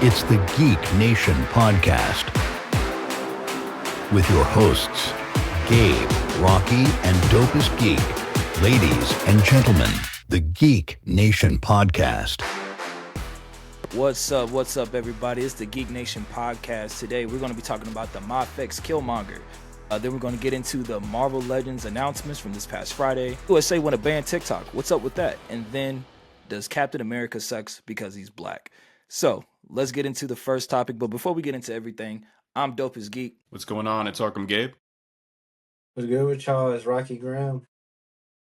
It's the Geek Nation Podcast with your hosts, Gabe, Rocky, and Dopest Geek. Ladies and gentlemen, the Geek Nation Podcast. What's up, everybody? It's the Geek Nation Podcast. Today, we're going to be talking about the ModFX Killmonger. Then we're going to get into the Marvel Legends announcements from this past Friday. USA want to ban TikTok. What's up with that? And then, does Captain America sucks because he's black? So, let's get into the first topic. But before we get into everything, I'm Dopest Geek. What's going on? It's Arkham Gabe. What's good with y'all? It's Rocky Graham.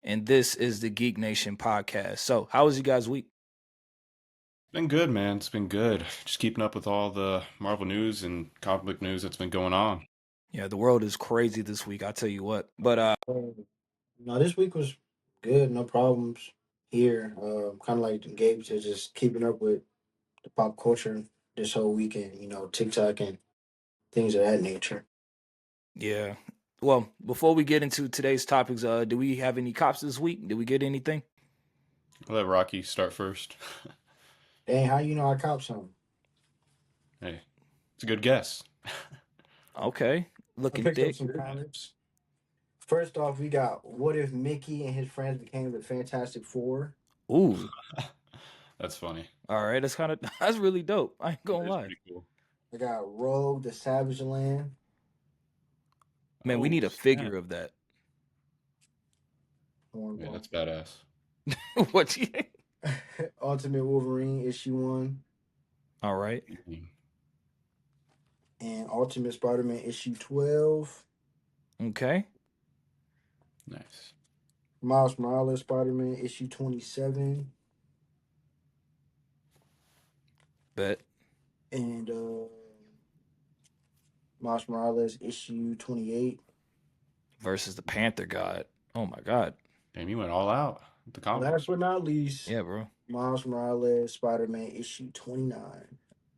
And this is the Geek Nation Podcast. So, how was you guys' week? Been good, man. It's been good. Just keeping up with all the Marvel news and comic book news that's been going on. Yeah, the world is crazy this week, I'll tell you what. But No, this week was good. No problems here. Kind of like Gabe said, just keeping up with the pop culture this whole weekend. TikTok and things of that nature. yeah. Well, before we get into today's topics, do we have any cops this week? Did we get anything? I'll let Rocky start first. Dang, how you know I caught something? Hey, it's a good guess. Okay. I Looking picked up thick. some comics. First off, we got What If Mickey and his friends became the Fantastic Four? Ooh. That's funny. All right. That's really dope. I ain't gonna That is lie. pretty cool. I got Rogue the Savage Land. Man, we Oh, need a snap. figure of that. Yeah, that's badass. What you Ultimate Wolverine issue 1 All right. and Ultimate Spider-Man issue 12. Okay. Nice. Miles Morales Spider-Man issue 27 Bet. and Miles Morales issue 28. Versus the Panther God. Oh my God. Damn, you went all out with the comic. Last but not least, Yeah, bro. Miles Morales Spider-Man issue 29.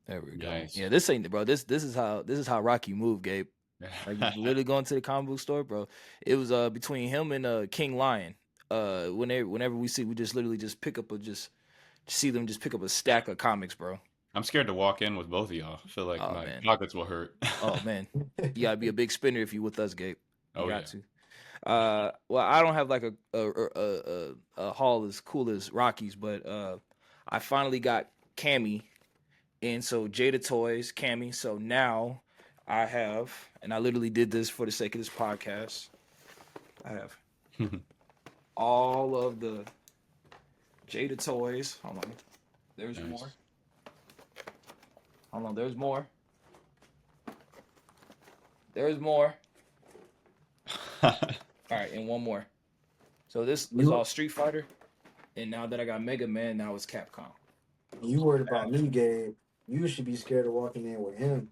There we go. Nice. Yeah, this ain't bro. This is how Rocky moved, Gabe. Like you literally going to the comic book store, bro. It was between him and King Lion. Whenever we just literally just pick up see them just pick up a stack of comics, bro. I'm scared to walk in with both of y'all. I feel like Oh, my man. pockets will hurt. Oh man, you gotta be a big spender if you with us, Gabe. You Oh, got yeah. to. Well, I don't have like a haul as cool as Rocky's, but I finally got Cammy, and so Jada Toys, Cammy. So now I have, and I literally did this for the sake of this podcast. I have all of the Jada Toys. Hold on, there's Nice. more. Hold on, there's more. There's more. All right, and one more. So this is all Street Fighter, and now that I got Mega Man, now it's Capcom. You worried about me, Gabe. You should be scared of walking in with him.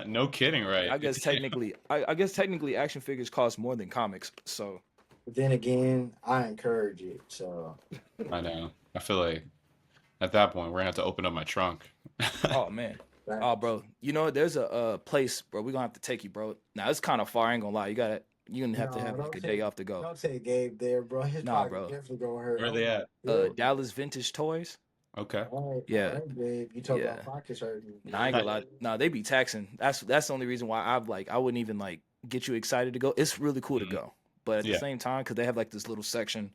No kidding, right? I guess technically, I guess technically, action figures cost more than comics. So But then again, I encourage it. So I know. I feel like at that point, we're going to have to open up my trunk. oh man, oh bro, you know there's a place, bro. We're gonna have to take you, bro. Now it's kind of far. I ain't gonna lie. You're gonna have to have like a day off to go. Don't take Gabe there, bro. His Nah, pocket bro. definitely gonna hurt. Where are they at? Dallas Vintage Toys. Okay. All right, Yeah. all right, Gabe. You talk Yeah. about pockets hurting. Nah, I ain't gonna lie. Nah, they be taxing. That's the only reason why I wouldn't even like get you excited to go. It's really cool to go, but at the Yeah. same time, because they have like this little section,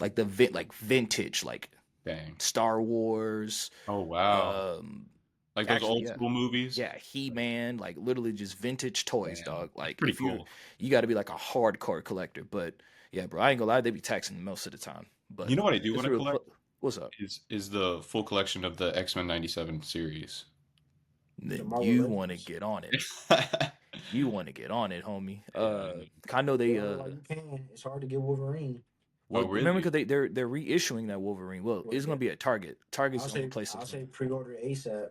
like vintage, like Dang. Star Wars. Oh, wow. Like those actually, old yeah. school movies? Yeah, He-Man, like literally just vintage toys, Damn. dog. Like Pretty if cool. you got to be like a hardcore collector. But yeah, bro, I ain't gonna lie, they be taxing most of the time. But You know what I do it's want to real collect? What's up? Is the full collection of the X-Men 97 series. Then Marvel you Legends. want to get on it. Yeah, You want to get on it, homie. Yeah, I know they Well, you can. It's hard to get Wolverine. well, Oh, really? remember because they're reissuing that Wolverine. Well, it's gonna be at Target. Target's I'll the only say, place. I'll say pre-order ASAP.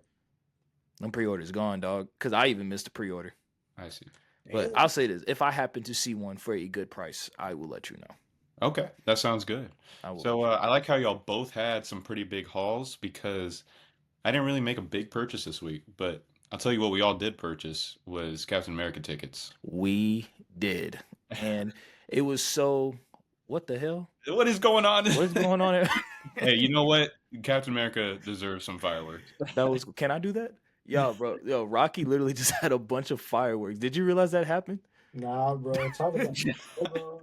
Them pre-orders gone, dog. Because I even missed the pre-order. I see. But Damn. I'll say this: if I happen to see one for a good price, I will let you know. Okay, that sounds good. I will. So I like how y'all both had some pretty big hauls because I didn't really make a big purchase this week, but I'll tell you what we all did purchase was Captain America tickets. We did, and it was so. What the hell? What is going on? What's going on here? Hey, you know what? Captain America deserves some fireworks. That was. Can I do that? Yo, bro. Yo, Rocky literally just had a bunch of fireworks. Did you realize that happened? Nah, bro. Hey, bro.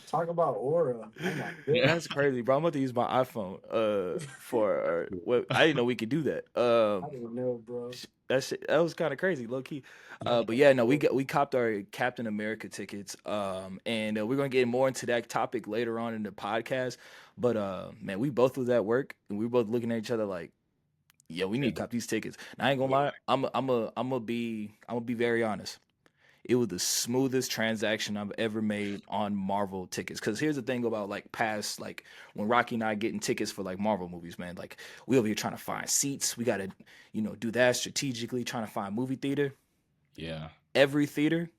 Talk about aura. Oh my goodness. That's crazy, bro. I'm about to use my iPhone for what I didn't know we could do that. I didn't know, bro. That was kind of crazy, low key. That's But yeah, no, cool. we copped our Captain America tickets. And we're gonna get more into that topic later on in the podcast. But man, we both was at work and we were both looking at each other like, yeah, we need to cop these tickets. And I ain't gonna lie, I'm gonna be very honest. It was the smoothest transaction I've ever made on Marvel tickets. Because here's the thing about like past, like when Rocky and I getting tickets for like Marvel movies, man. Like we over here trying to find seats. We gotta, do that strategically, trying to find movie theater. Yeah. Every theater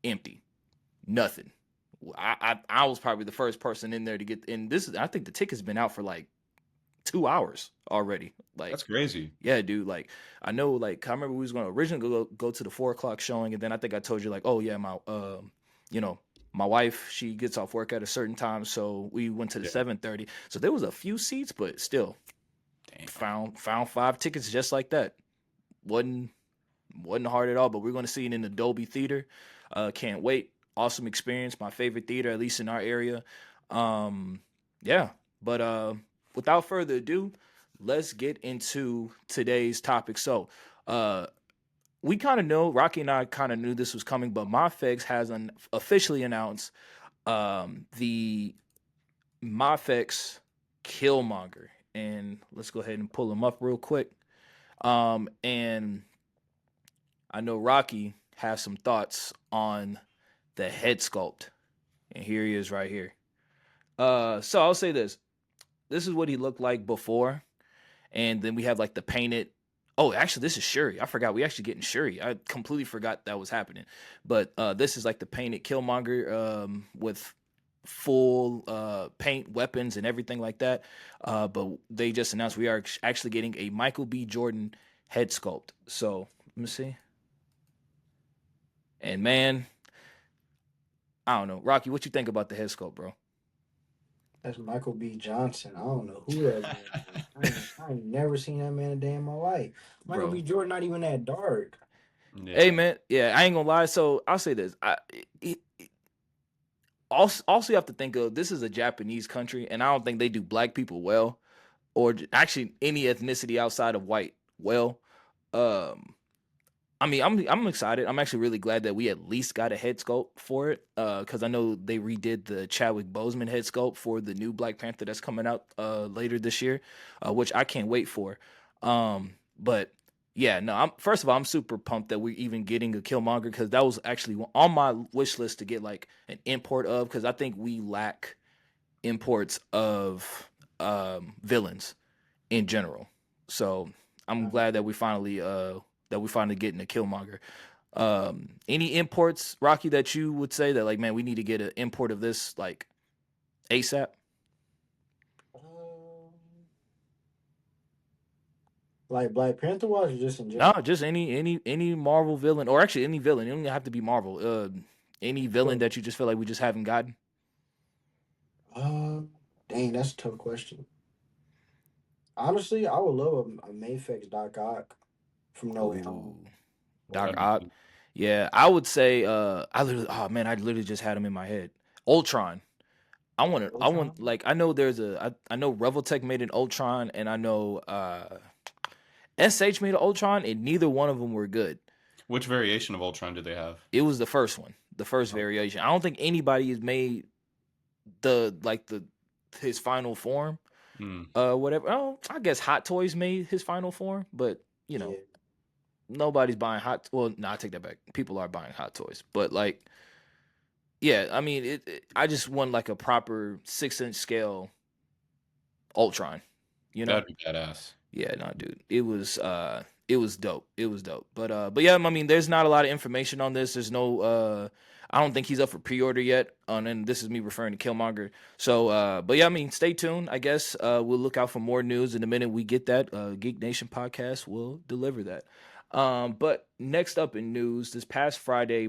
empty, nothing. I was probably the first person in there to get in. I think the ticket's been out for like 2 hours already. Like That's crazy. yeah, dude. Like I know, like I remember we was going to originally go to the 4 o'clock showing, and then I think I told you like, oh yeah, you know, my wife she gets off work at a certain time, so we went to the Yeah. 7:30. So there was a few seats, but still Damn. found 5 tickets just like that. wasn't wasn't hard at all. But we're going to see it in the Dolby Theater. Can't wait. Awesome experience. My favorite theater, at least in our area. Yeah. But without further ado, let's get into today's topic. So, we kind of know, Rocky and I kind of knew this was coming, but MyFX has officially announced the MyFX Killmonger. And let's go ahead and pull him up real quick. And I know Rocky has some thoughts on the head sculpt. And here he is right here. So I'll say this. This is what he looked like before. And then we have like the painted. Oh, actually, this is Shuri. I forgot. We actually getting Shuri. I completely forgot that was happening. But this is like the painted Killmonger with full paint, weapons, and everything like that. But they just announced we are actually getting a Michael B. Jordan head sculpt. So let me see. And man, I don't know, Rocky. What you think about the head sculpt, bro? That's Michael B. Johnson. I don't know who that man is. I ain't never seen that man a day in my life. Michael Bro, B. Jordan not even that dark. hey Yeah. man, yeah, I ain't gonna lie. So I'll say this. Also, you have to think of this is a Japanese country, and I don't think they do black people well, or actually any ethnicity outside of white well. Um, I mean, I'm excited. I'm actually really glad that we at least got a head sculpt for it. Because I know they redid the Chadwick Boseman head sculpt for the new Black Panther that's coming out later this year, which I can't wait for. But yeah, no. First of all, I'm super pumped that we're even getting a Killmonger because that was actually on my wish list to get like an import of because I think we lack imports of villains in general. So I'm glad that we finally getting a Killmonger. Any imports, Rocky, that you would say that like, man, we need to get an import of this like ASAP? Um, like Black Panther was or just in general? No, just any Marvel villain, or actually any villain. It don't even have to be Marvel. Any villain But that you just feel like we just haven't gotten. dang, that's a tough question. Honestly, I would love a Mayfix Doc Ock from No Way Ooh, Home. Doc That'd be Ock. cool. Yeah, I would say. I literally just had him in my head. Ultron. I want Ultron? like I know I know Reveltech made an Ultron and I know SH made an Ultron and neither one of them were good. Which variation of Ultron do they have? It was the first one, the first Oh, variation. I don't think anybody has made the his final form. hmm. Whatever. Oh, I guess Hot Toys made his final form, but you know, Yeah. nobody's buying well, no, I take that back. People are buying Hot Toys. But like yeah, I mean I just want like a proper 6-inch scale Ultron, you know? That'd be badass. Yeah, no, dude. It was dope. It was dope. But yeah, I mean, there's not a lot of information on this. There's no I don't think he's up for pre-order yet. And this is me referring to Killmonger. So but yeah, I mean, stay tuned. I guess we'll look out for more news in the minute we get that. Geek Nation podcast will deliver that. But next up in news, this past Friday,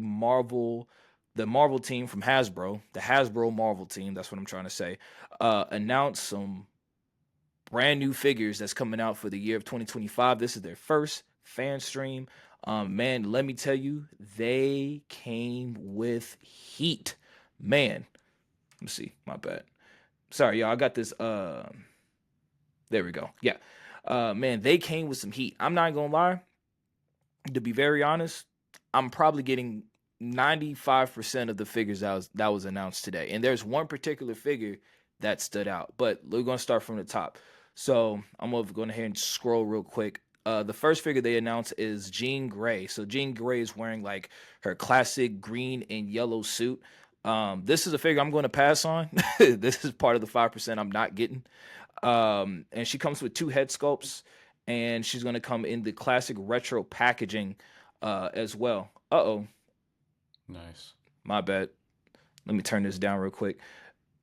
the Marvel team from Hasbro, the Hasbro Marvel team, that's what I'm trying to say, announced some brand new figures that's coming out for the year of 2025. This is their first fan stream. Man, let me tell you, they came with heat. Man, let me see. My bad. Sorry, y'all. I got this. There we go. Yeah. Man, they came with some heat. I'm not gonna lie. To be very honest, I'm probably getting 95% of the figures that was announced today. And there's one particular figure that stood out. But we're gonna start from the top. So I'm gonna go ahead and scroll real quick. The first figure they announced is Jean Grey. So Jean Grey is wearing like her classic green and yellow suit. This is a figure I'm going to pass on. This is part of the 5% I'm not getting. And she comes with two head sculpts, and she's going to come in the classic retro packaging as well. Uh-oh, Nice. my bad. Let me turn this down real quick.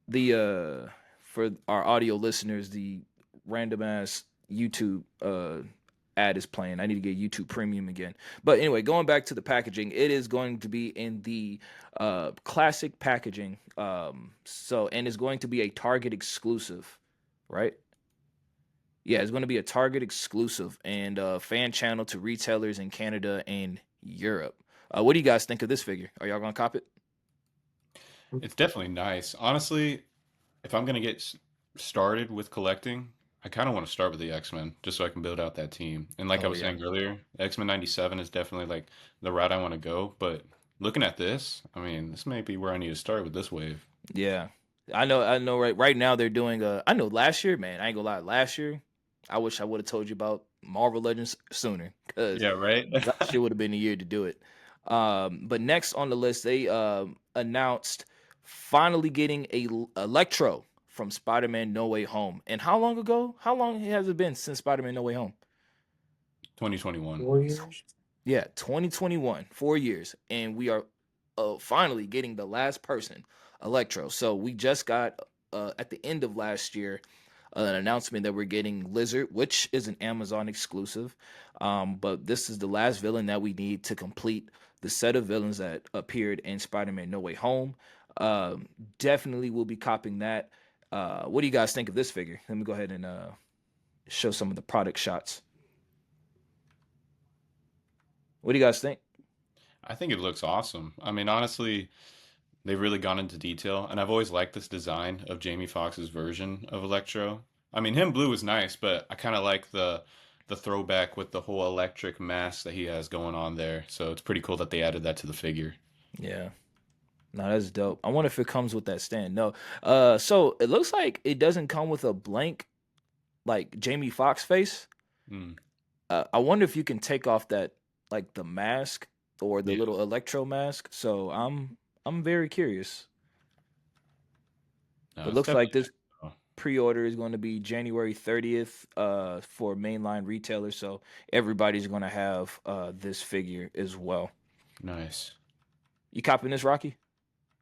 The For our audio listeners, the random ass YouTube ad is playing. I need to get YouTube Premium again. But anyway, going back to the packaging, it is going to be in the classic packaging. And it's going to be a Target exclusive, right? Yeah, it's going to be a Target exclusive and fan channel to retailers in Canada and Europe. What do you guys think of this figure? Are y'all going to cop it? It's definitely nice. Honestly, if I'm gonna get started with collecting, I kind of want to start with the X-Men just so I can build out that team. And like I Oh was yeah. saying earlier, X-Men 97 is definitely like the route I want to go. But looking at this, I mean, this may be where I need to start with this wave. Yeah. I know right now they're doing I know last year, man, I ain't gonna lie, last year, I wish I would have told you about Marvel Legends sooner, because Yeah, right? last year would have been the year to do it. But next on the list, they announced finally getting Electro from Spider-Man No Way Home. And how long ago? How long has it been since Spider-Man No Way Home? 2021. 4 years. Yeah, 2021, 4 years, and we are finally getting the last person, Electro. So we just got at the end of last year an announcement that we're getting Lizard, which is an Amazon exclusive. But this is the last villain that we need to complete the set of villains that appeared in Spider-Man No Way Home. Definitely will be copying that. What do you guys think of this figure? Let me go ahead and show some of the product shots. What do you guys think? I think it looks awesome. I mean, honestly, they've really gone into detail, and I've always liked this design of Jamie Foxx's version of Electro. I mean, him blue is nice, but I kind of like the throwback with the whole electric mask that he has going on there. So it's pretty cool that they added that to the figure. Yeah. No, that's dope. I wonder if it comes with that stand. No. So it looks like it doesn't come with a blank like Jamie Foxx face. Mm, I wonder if you can take off that like the mask or the yeah, little electro mask. So I'm very curious. no, But it's looks like definitely this nice. pre-order is going to be January 30th for mainline retailers. So everybody's going to have this figure as well. Nice. You copying this, Rocky?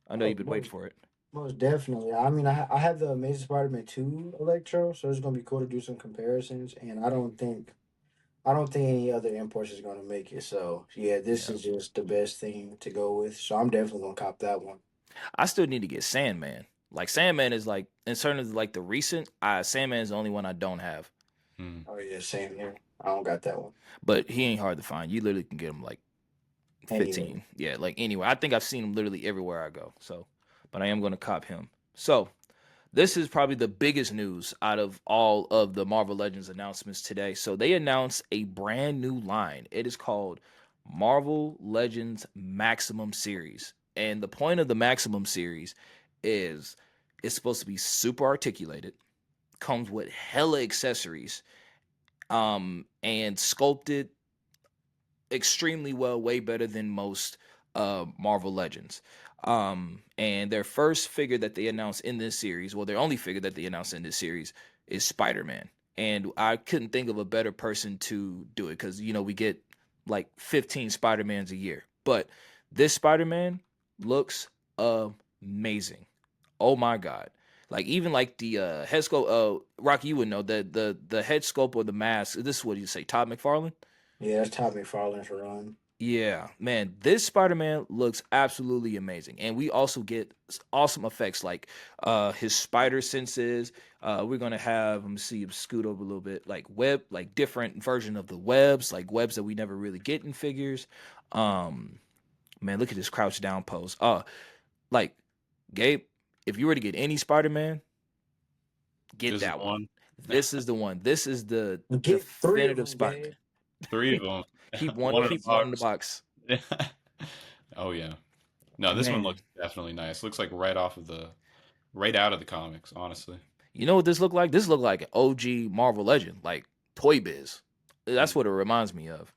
I know Oh, you've been waiting for it. most definitely. I mean, I have the Amazing Spider-Man 2 Electro, so it's gonna be cool to do some comparisons. And I don't think any other imports is gonna make it. So yeah, this Yeah. is just the best thing to go with. So I'm definitely gonna cop that one. I still need to get Sandman. Like Sandman is like in terms of like the recent, Sandman is the only one I don't have. Mm, Oh yeah, same here. I don't got that one. But he ain't hard to find. You literally can get him like Anyway, 15. Yeah, like anywhere. I think I've seen him literally everywhere I go. So, but I am going to cop him. So, this is probably the biggest news out of all of the Marvel Legends announcements today. So, they announced a brand new line. It is called Marvel Legends Maximum Series. And the point of the Maximum Series is it's supposed to be super articulated, comes with hella accessories, and sculpted extremely well, way better than most Marvel Legends. And their first figure that they announced in this series, well, their only figure that they announced in this series is Spider-Man. And I couldn't think of a better person to do it because, we get like 15 Spider-Mans a year. But this Spider-Man looks amazing. Oh my God. Like even like the head sculpt, Rocky, you would know the head sculpt or the mask. This is what you say, Todd McFarlane. yeah, that's Todd McFarlane's run. Yeah, man, this Spider-Man looks absolutely amazing. And we also get awesome effects like his spider senses. We're gonna have, let me see him scoot over a little bit, like web, like different version of the webs, like webs that we never really get in figures. Um, man, look at this crouch down pose. Like Gabe, if you were to get any Spider-Man, get This is that the one. one. This is the one. This is the Get three of definitive them, Gabe. Spider-Man. 3 of them. One in a Keep one in the box. box. Oh yeah. No, this one Man, looks definitely nice. Looks like right out of the comics, honestly. you know what this look like? This look like an OG Marvel Legend, like Toy Biz. That's Mm. what it reminds me of.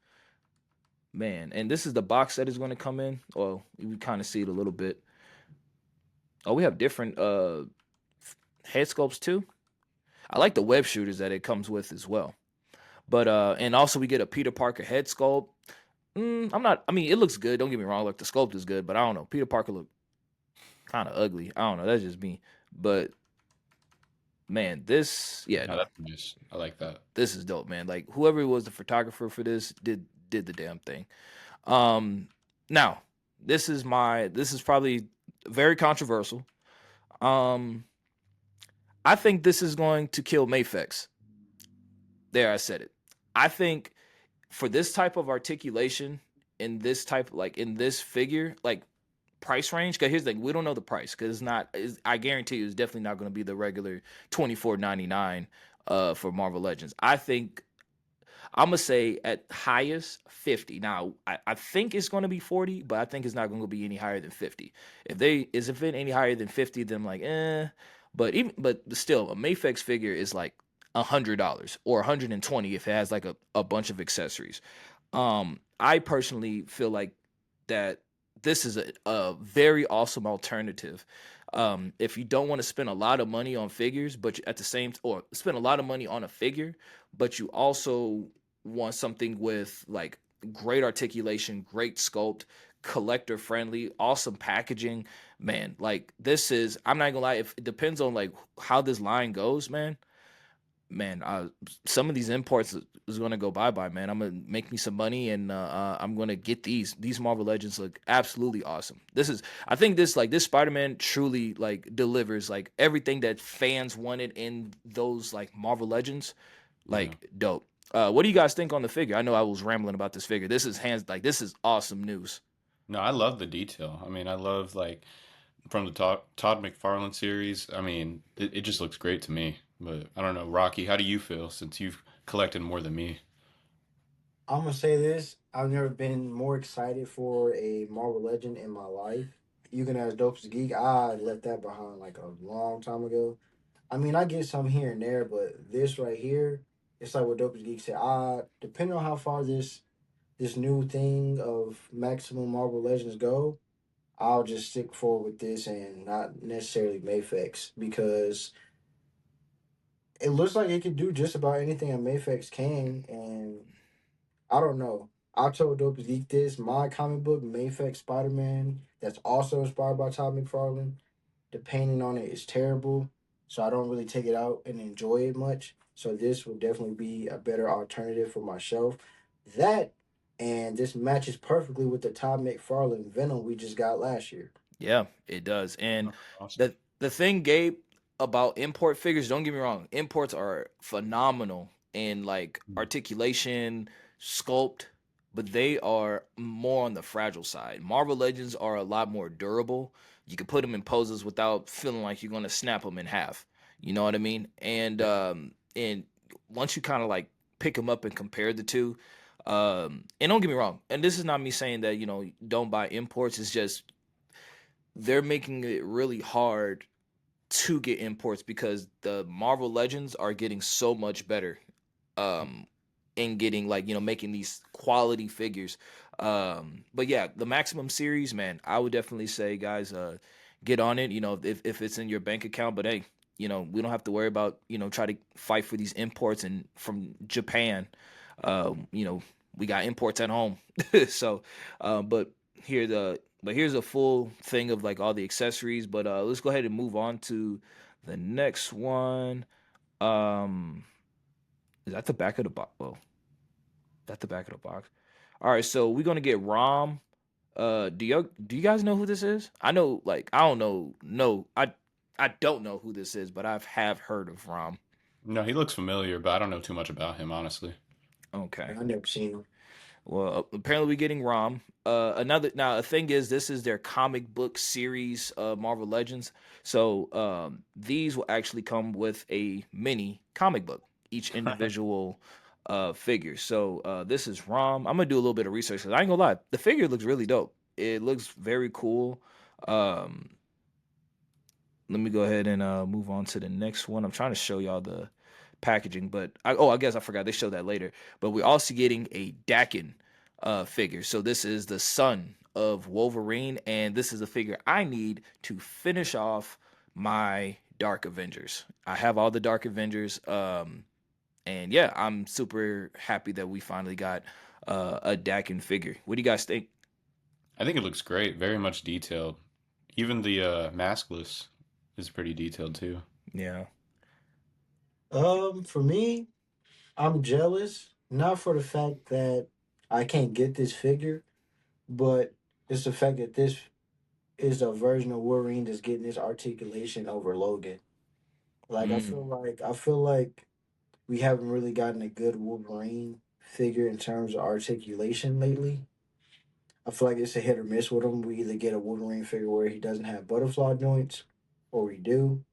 Man, and this is the box that is going to come in. Well, we kind of see it a little bit. Oh, we have different head sculpts too. I like the web shooters that it comes with as well. But and also we get a Peter Parker head sculpt. I'm not. I mean, it looks good. Don't get me wrong. Look, the sculpt is good, but I don't know. Peter Parker look kind of ugly. I don't know. That's just me. But man, this, yeah, Yeah, no, that's nice. I like that. this is dope, man. Like whoever was the photographer for this did the damn thing. Um, now this is probably very controversial. Um, I think this is going to kill Mayfex. There, I said it. I think for this type of articulation in this type, like in this figure, like price range. Because here's the thing: we don't know the price because it's not. I guarantee you, it's definitely not going to be the regular $24.99 for Marvel Legends. I think I'm gonna say at highest 50. Now I think it's gonna be 40, but I think it's not gonna be any higher than 50. If it any higher than 50, then I'm like, eh. But still, a Mayfex figure is like $100 or 120 if it has like a bunch of accessories. I personally feel like that this is a very awesome alternative. If you don't want to spend a lot of money on figures, but at the same or spend a lot of money on a figure, but you also want something with like great articulation, great sculpt, collector friendly, awesome packaging, man. Like this is, I'm not gonna lie, if it depends on like how this line goes, man, some of these imports is going to go bye bye, man. I'm gonna make me some money, and I'm gonna get these Marvel Legends look absolutely awesome. I think this Spider-Man truly like delivers like everything that fans wanted in those like Marvel Legends, Yeah. like dope. What do you guys think on the figure? I know I was rambling about this figure. This is awesome news. No, I love the detail. I mean, I love like from the Todd McFarlane series. I mean, it just looks great to me. But I don't know, Rocky, how do you feel since you've collected more than me? I'm gonna say this: I've never been more excited for a Marvel Legend in my life. You can ask Dopest Geek. I left that behind like a long time ago. I mean, I get some here and there, but this right here, it's like what Dopest Geek said. Depending on how far this new thing of Maximum Marvel Legends go, I'll just stick forward with this and not necessarily Mayfex because it looks like it could do just about anything a Mayfex can, and I don't know. I told Dope Geek this. My comic book, Mayfex Spider Man, that's also inspired by Todd McFarlane. The painting on it is terrible, so I don't really take it out and enjoy it much. So this would definitely be a better alternative for my shelf. That and this matches perfectly with the Todd McFarlane Venom we just got last year. Yeah, it does. And Oh, awesome. the thing, Gabe, about import figures, don't get me wrong, imports are phenomenal in like Mm. articulation, sculpt, but they are more on the fragile side. Marvel Legends are a lot more durable. You can put them in poses without feeling like you're gonna snap them in half. You know what I mean? Yeah. And once you kind of like pick them up and compare the two, and don't get me wrong, and this is not me saying that don't buy imports. It's just they're making it really hard to get imports because the Marvel Legends are getting so much better in getting like making these quality figures. But yeah, the Maximum series, man, I would definitely say guys get on it, if it's in your bank account, but hey, we don't have to worry about, try to fight for these imports and from Japan. You know, we got imports at home. So, but here's a full thing of like all the accessories. But let's go ahead and move on to the next one. Um, is that the back of the box? Well, that's the back of the box. All right, so we're gonna get Rom. Do you guys know who this is? I know, like, I don't know. No, I don't know who this is, but have heard of Rom. No, he looks familiar, but I don't know too much about him, honestly. Okay. I never seen him. Well, apparently we're getting Rom. Another now a thing is this is their comic book series, Marvel Legends. So these will actually come with a mini comic book, each individual figure. So this is Rom. I'm gonna do a little bit of research 'cause I ain't gonna lie, the figure looks really dope. It looks very cool. Um, Let me go ahead and move on to the next one. I'm trying to show y'all the packaging, but I guess I forgot they show that later. But we're also getting a Dakin figure. So this is the son of Wolverine, and this is a figure I need to finish off my Dark Avengers. I have all the Dark Avengers, and yeah, I'm super happy that we finally got a Dakin figure. What do you guys think? I think it looks great, very much detailed. Even the maskless is pretty detailed too. Yeah, For me, I'm jealous, not for the fact that I can't get this figure, but it's the fact that this is a version of Wolverine that's getting this articulation over Logan. Like mm, I feel like we haven't really gotten a good Wolverine figure in terms of articulation lately. I feel like it's a hit or miss with him. We either get a Wolverine figure where he doesn't have butterfly joints, or we do.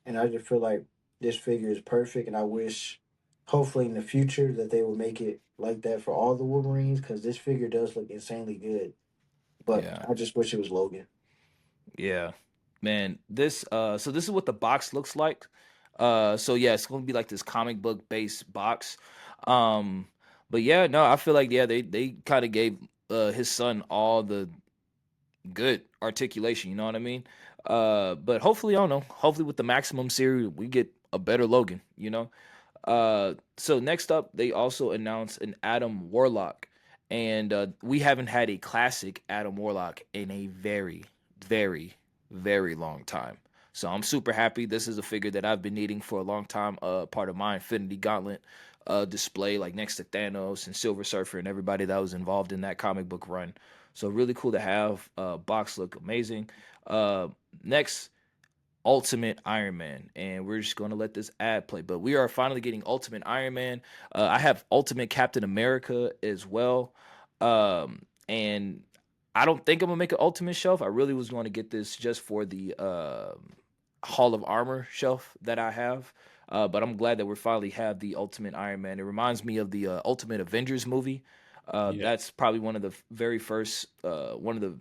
And I just feel like this figure is perfect, and I wish, hopefully in the future, that they will make it like that for all the Wolverines because this figure does look insanely good. But yeah. I just wish it was Logan. Yeah. Man, this so this is what the box looks like. So yeah, it's gonna be like this comic book based box. Um but yeah, no, I feel like yeah, they kind of gave his son all the good articulation, you know what I mean? But hopefully, I don't know, hopefully with the Maximum series we get a better Logan, you know? So next up, they also announced an Adam Warlock, and we haven't had a classic Adam Warlock in a very, very, very long time. So I'm super happy. This is a figure that I've been needing for a long time. Part of my Infinity Gauntlet display, like next to Thanos and Silver Surfer and everybody that was involved in that comic book run. So really cool to have. Box look amazing. Next Ultimate Iron Man, and we're just going to let this ad play. But we are finally getting Ultimate Iron Man. I have Ultimate Captain America as well, and I don't think I'm gonna make an Ultimate shelf. I really was going to get this just for the Hall of Armor shelf that I have. But I'm glad that we finally have the Ultimate Iron Man. It reminds me of the Ultimate Avengers movie. Yeah. That's probably one of the very first, one of the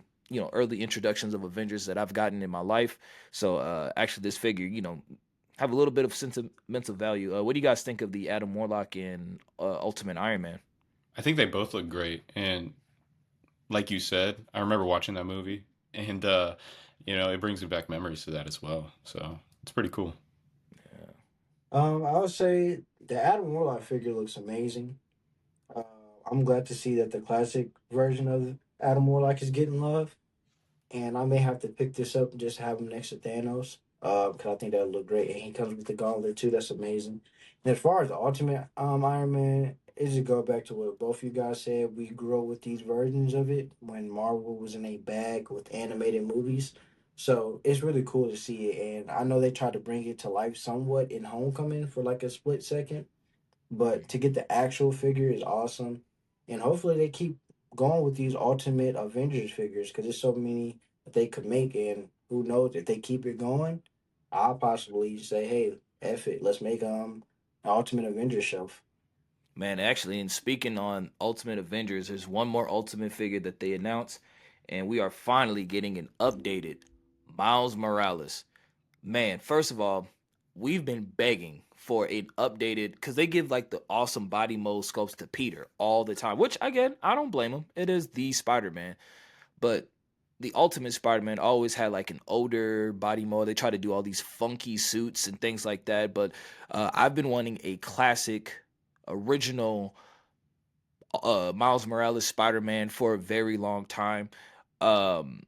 early introductions of Avengers that I've gotten in my life. So actually, this figure, have a little bit of sentimental value. What do you guys think of the Adam Warlock and Ultimate Iron Man? I think they both look great. And like you said, I remember watching that movie and it brings me back memories to that as well. So it's pretty cool. I would say the Adam Warlock figure looks amazing. Uh, I'm glad to see that the classic version of Adam Warlock is getting love. And I may have to pick this up and just have him next to Thanos. Because I think that would look great, and he comes with the gauntlet too. That's amazing. And as far as the Ultimate Iron Man, it just go back to what both you guys said. We grew up with these versions of it when Marvel was in a bag with animated movies. So it's really cool to see it, and I know they tried to bring it to life somewhat in Homecoming for like a split second, but to get the actual figure is awesome, and hopefully they keep going with these Ultimate Avengers figures because there's so many that they could make, and who knows if they keep it going, I'll possibly say, hey, F it, let's make an Ultimate Avengers shelf. Man, actually, and speaking on Ultimate Avengers, there's one more Ultimate figure that they announced, and we are finally getting an updated Miles Morales. Man, first of all, we've been begging for an updated because they give like the awesome body mode sculpts to Peter all the time, which again, I don't blame them. It is the Spider Man, but the Ultimate Spider Man always had like an older body mode. They try to do all these funky suits and things like that, but I've been wanting a classic, original Miles Morales Spider Man for a very long time. Um,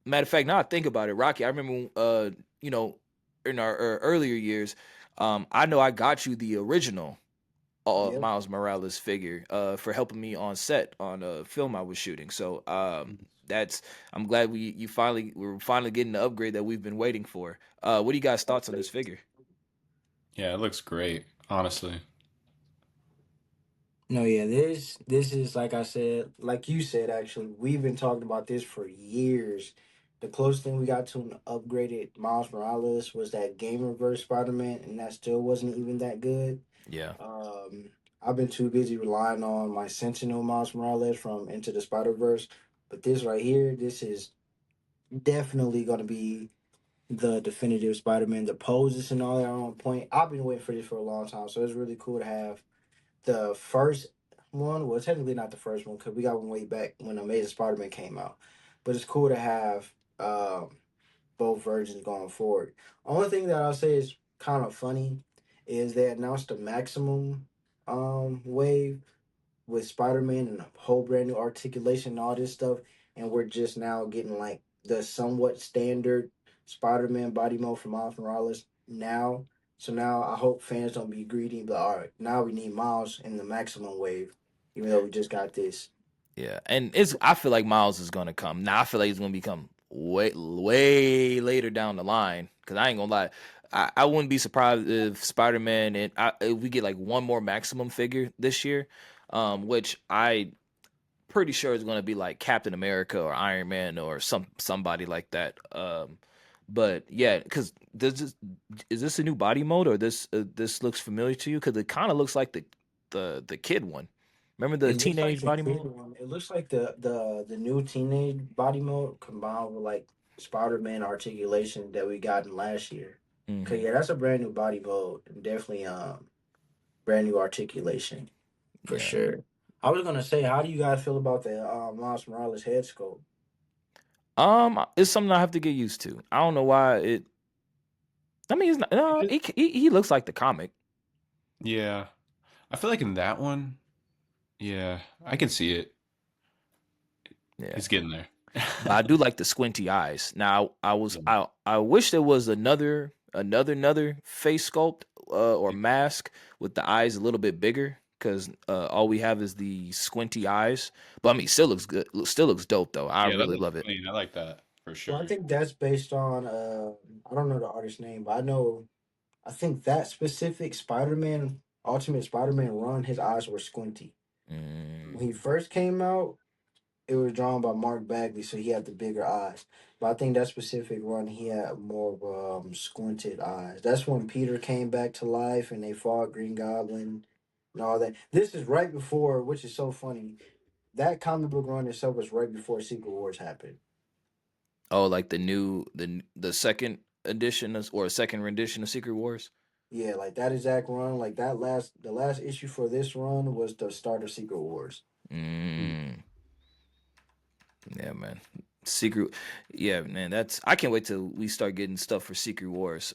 Matter of fact, now I think about it, Rocky, I remember, you know, in our earlier years, I know I got you the original Yep. Miles Morales figure for helping me on set on a film I was shooting. So that's I'm glad we're finally getting the upgrade that we've been waiting for. What do you guys thoughts on this figure? Yeah, it looks great, honestly. No, yeah, this is like I said, like you said, actually, we've been talking about this for years. The closest thing we got to an upgraded Miles Morales was that Game Reverse Spider-Man, and that still wasn't even that good. Yeah, Um, I've been too busy relying on my Sentinel Miles Morales from Into the Spider-Verse, but this right here, this is definitely gonna be the definitive Spider-Man. The poses and all that are on point. I've been waiting for this for a long time, so it's really cool to have the first one. Well, technically not the first one because we got one way back when Amazing Spider-Man came out. But it's cool to have both versions going forward. Only thing that I'll say is kind of funny is they announced the maximum wave with Spider-Man and a whole brand new articulation and all this stuff, and we're just now getting like the somewhat standard Spider-Man body mode from Miles Morales now. So now I hope fans don't be greedy, but all right, now we need Miles in the maximum wave, even though we just got this. yeah, and it's I feel like Miles is gonna come. Now I feel like he's gonna become way later down the line. Cause I ain't gonna lie, I wouldn't be surprised if Spider Man and if we get like one more maximum figure this year, which I pretty sure it's gonna be like Captain America or Iron Man or somebody like that. But yeah, because is this a new body mode or this looks familiar to you? Because it kind of looks like the kid one. Remember the It looks like teenage the body kid mode? one. It looks like the new teenage body mode combined with like Spider-Man articulation that we got in last year. Cause Hmm. yeah, that's a brand new body mode and definitely brand new articulation for Yeah. sure. I was gonna say, how do you guys feel about the Miles Morales head sculpt? It's something I have to get used to. I don't know why it. I mean, it's not, no, he looks like the comic. Yeah, I feel like in that one, yeah, I can see it. Yeah. It's getting there. But I do like the squinty eyes. Now Yeah. I wish there was another face sculpt or mask with the eyes a little bit bigger because all we have is the squinty eyes. But I mean, still looks good. Still looks dope though. I Yeah, that really looks love it. clean. I like that for Well, I sure. think that's based on I don't know the artist's name, but I think that specific Spider-Man Ultimate Spider-Man run, his eyes were squinty. Mm, When he first came out, it was drawn by Mark Bagley, so he had the bigger eyes. But I think that specific run, he had more of squinted eyes. That's when Peter came back to life and they fought Green Goblin and all that. This is right before, which is so funny. That comic book run itself was right before Secret Wars happened. oh, like the second edition or second rendition of Secret Wars. Yeah, like that exact run, like the last issue for this run was the start of Secret Wars. Mm. Mm, yeah, man. Secret, yeah, man. That's I can't wait till we start getting stuff for Secret Wars.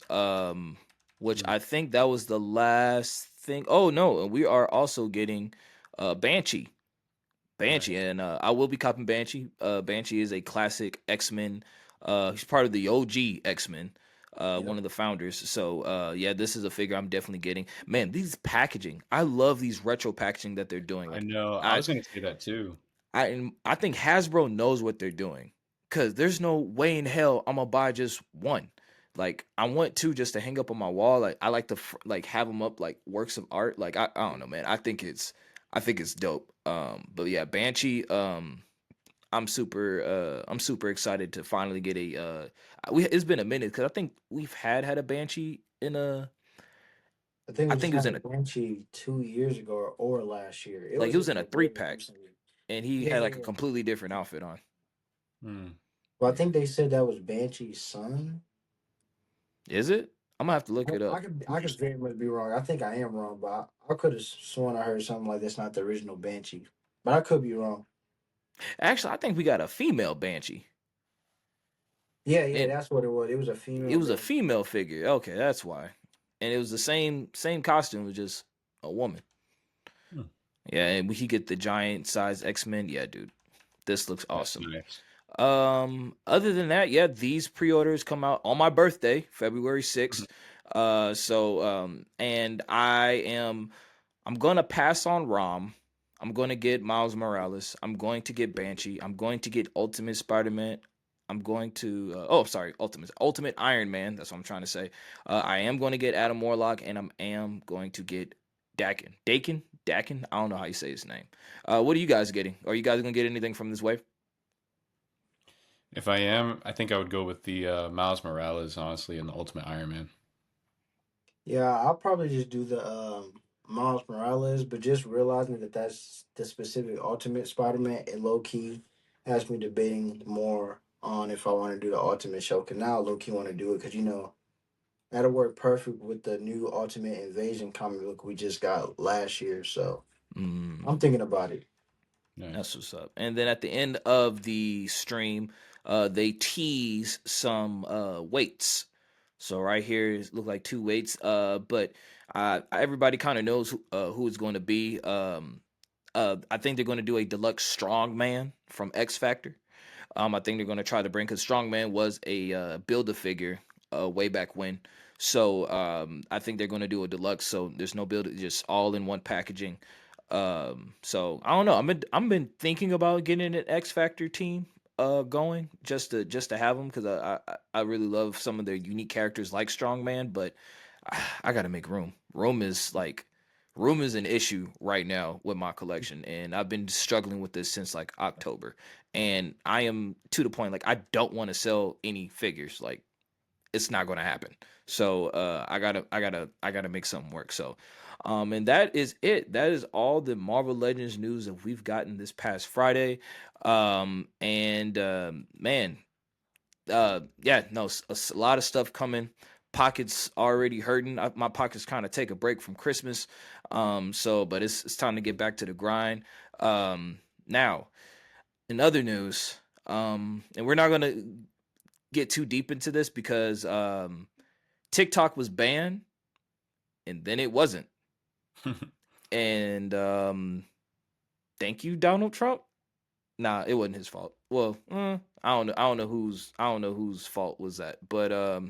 Which Mm. I think that was the last thing. Oh no, and we are also getting Banshee. Banshee, Nice. and I will be copying Banshee. Banshee is a classic X Men. He's part of the OG X Men. One Yep. of the founders. So yeah, this is a figure I'm definitely getting. Man, these packaging, I love these retro packaging that they're doing. I Like know. I was gonna say that too. I think Hasbro knows what they're doing because there's no way in hell I'm gonna buy just one. Like I want two just to hang up on my wall. Like I like to like have them up like works of art. Like I don't know, man. I think it's dope. But yeah, Banshee. I'm super excited to finally get a. It's been a minute because I think we've had a Banshee in a. I think I we just think it was had in a a Banshee 2 years ago or last year. It like was it was in in a like three very pack recently. and he Yeah, had yeah, like a yeah. completely different outfit on. Hmm. Well, I Yeah. think they said that was Banshee's son. Is it? I'm gonna have to look it up. I could very much be wrong. I think I am wrong, but I could have sworn I heard something like that's not the original Banshee. But I could be wrong. Actually, I think we got a female Banshee, Yeah, yeah, and that's what it was. It was a it female was a Banshee. female figure. Okay, that's why. And it was the same costume, it was just a woman. Hmm. Yeah, and we could get the giant size X Men. Yeah, dude, this looks That's awesome. nice. Other than that, yeah, these pre-orders come out on my birthday, February Mhm. 6th. And I'm gonna pass on Rom. I'm gonna get Miles Morales. I'm going to get Banshee. I'm going to get Ultimate Spider-Man. I'm going to sorry, Ultimate Iron Man. That's what I'm trying to say. I am going to get Adam Warlock, and I am going to get Dakin. I don't know how you say his name. What are you guys getting? Are you guys gonna get anything from this wave? If I am, I think I would go with the Miles Morales, honestly, and the Ultimate Iron Man. Yeah, I'll probably just do the Miles Morales, but just realizing that that's the specific Ultimate Spider-Man, it low key has me debating more on if I want to do the Ultimate show. Cause now I low key want to do it because that'll work perfect with the new Ultimate Invasion comic book we just got last year. So Mm. I'm thinking about it. That's Nice. what's up. And then at the end of the stream, they tease some weights. So right here it look like two weights. But everybody kind of knows who it's going to be. I think they're going to do a deluxe strongman from X Factor. I think they're going to try to bring because Strongman was a build a figure way back when. So I think they're going to do a deluxe. So there's no build, just all in one packaging. So I don't know. I'm been thinking about getting an X Factor team going just to have them because I really love some of their unique characters like Strongman, but I got to make room. Room is an issue right now with my collection, and I've been struggling with this since like October. And I am to the point like I don't want to sell any figures. Like it's not going to happen. So I gotta make something work. So and that is it. That is all the Marvel Legends news that we've gotten this past Friday. And man, yeah, no, a lot of stuff coming. Pockets already hurting. My pockets kind of take a break from Christmas. So but it's time to get back to the grind. Now in other news, and we're not gonna get too deep into this because TikTok was banned and then it wasn't. And thank you, Donald Trump. Nah, it wasn't his fault. Well, I don't know. I don't know whose fault was that. But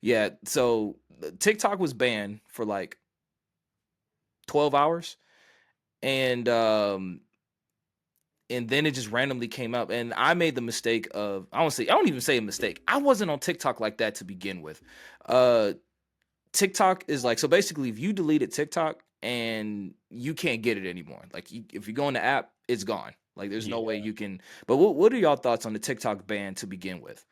yeah. So TikTok was banned for like 12 hours, and then it just randomly came up, and I made the mistake of I don't even say a mistake. I wasn't on TikTok like that to begin with. Uh, TikTok is like so basically if you deleted TikTok and you can't get it anymore. Like if you go in the app, it's gone. Like there's no way Yeah. you can. But what are y'all thoughts on the TikTok ban to begin with?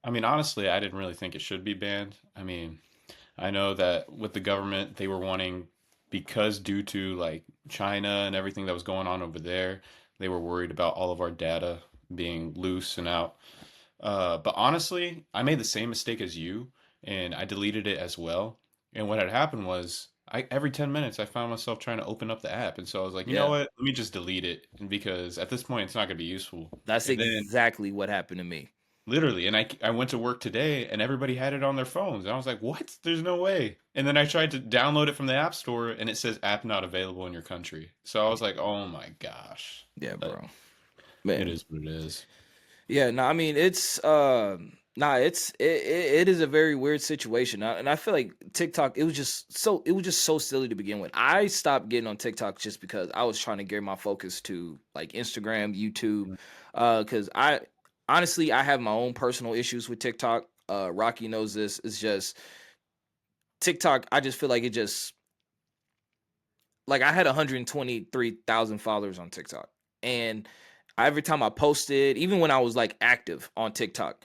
I mean, honestly, I didn't really think it should be banned. I know that with the government, they were wanting, because due to like China and everything that was going on over there, they were worried about all of our data being loose and out. But honestly, I made the same mistake as you, and I deleted it as well. And what had happened was, every 10 minutes, I found myself trying to open up the app, and so I was like, you know Yeah, what? Let me just delete it, because at this point, it's not going to be useful. that's And then exactly what happened to me. literally, and I went to work today and everybody had it on their phones. And I was like, what? There's no way. And then I tried to download it from the App Store and it says app not available in your country. So I was like, oh my gosh. Yeah, But bro. it Man. is what it is. Yeah, no, I mean it's it is a very weird situation. And I feel like TikTok it was just so silly to begin with. I stopped getting on TikTok just because I was trying to gear my focus to like Instagram, YouTube, cuz I honestly I have my own personal issues with TikTok. Rocky knows this. It's just TikTok, I just feel like it just like I had 123,000 followers on TikTok. And every time I posted, even when I was like active on TikTok,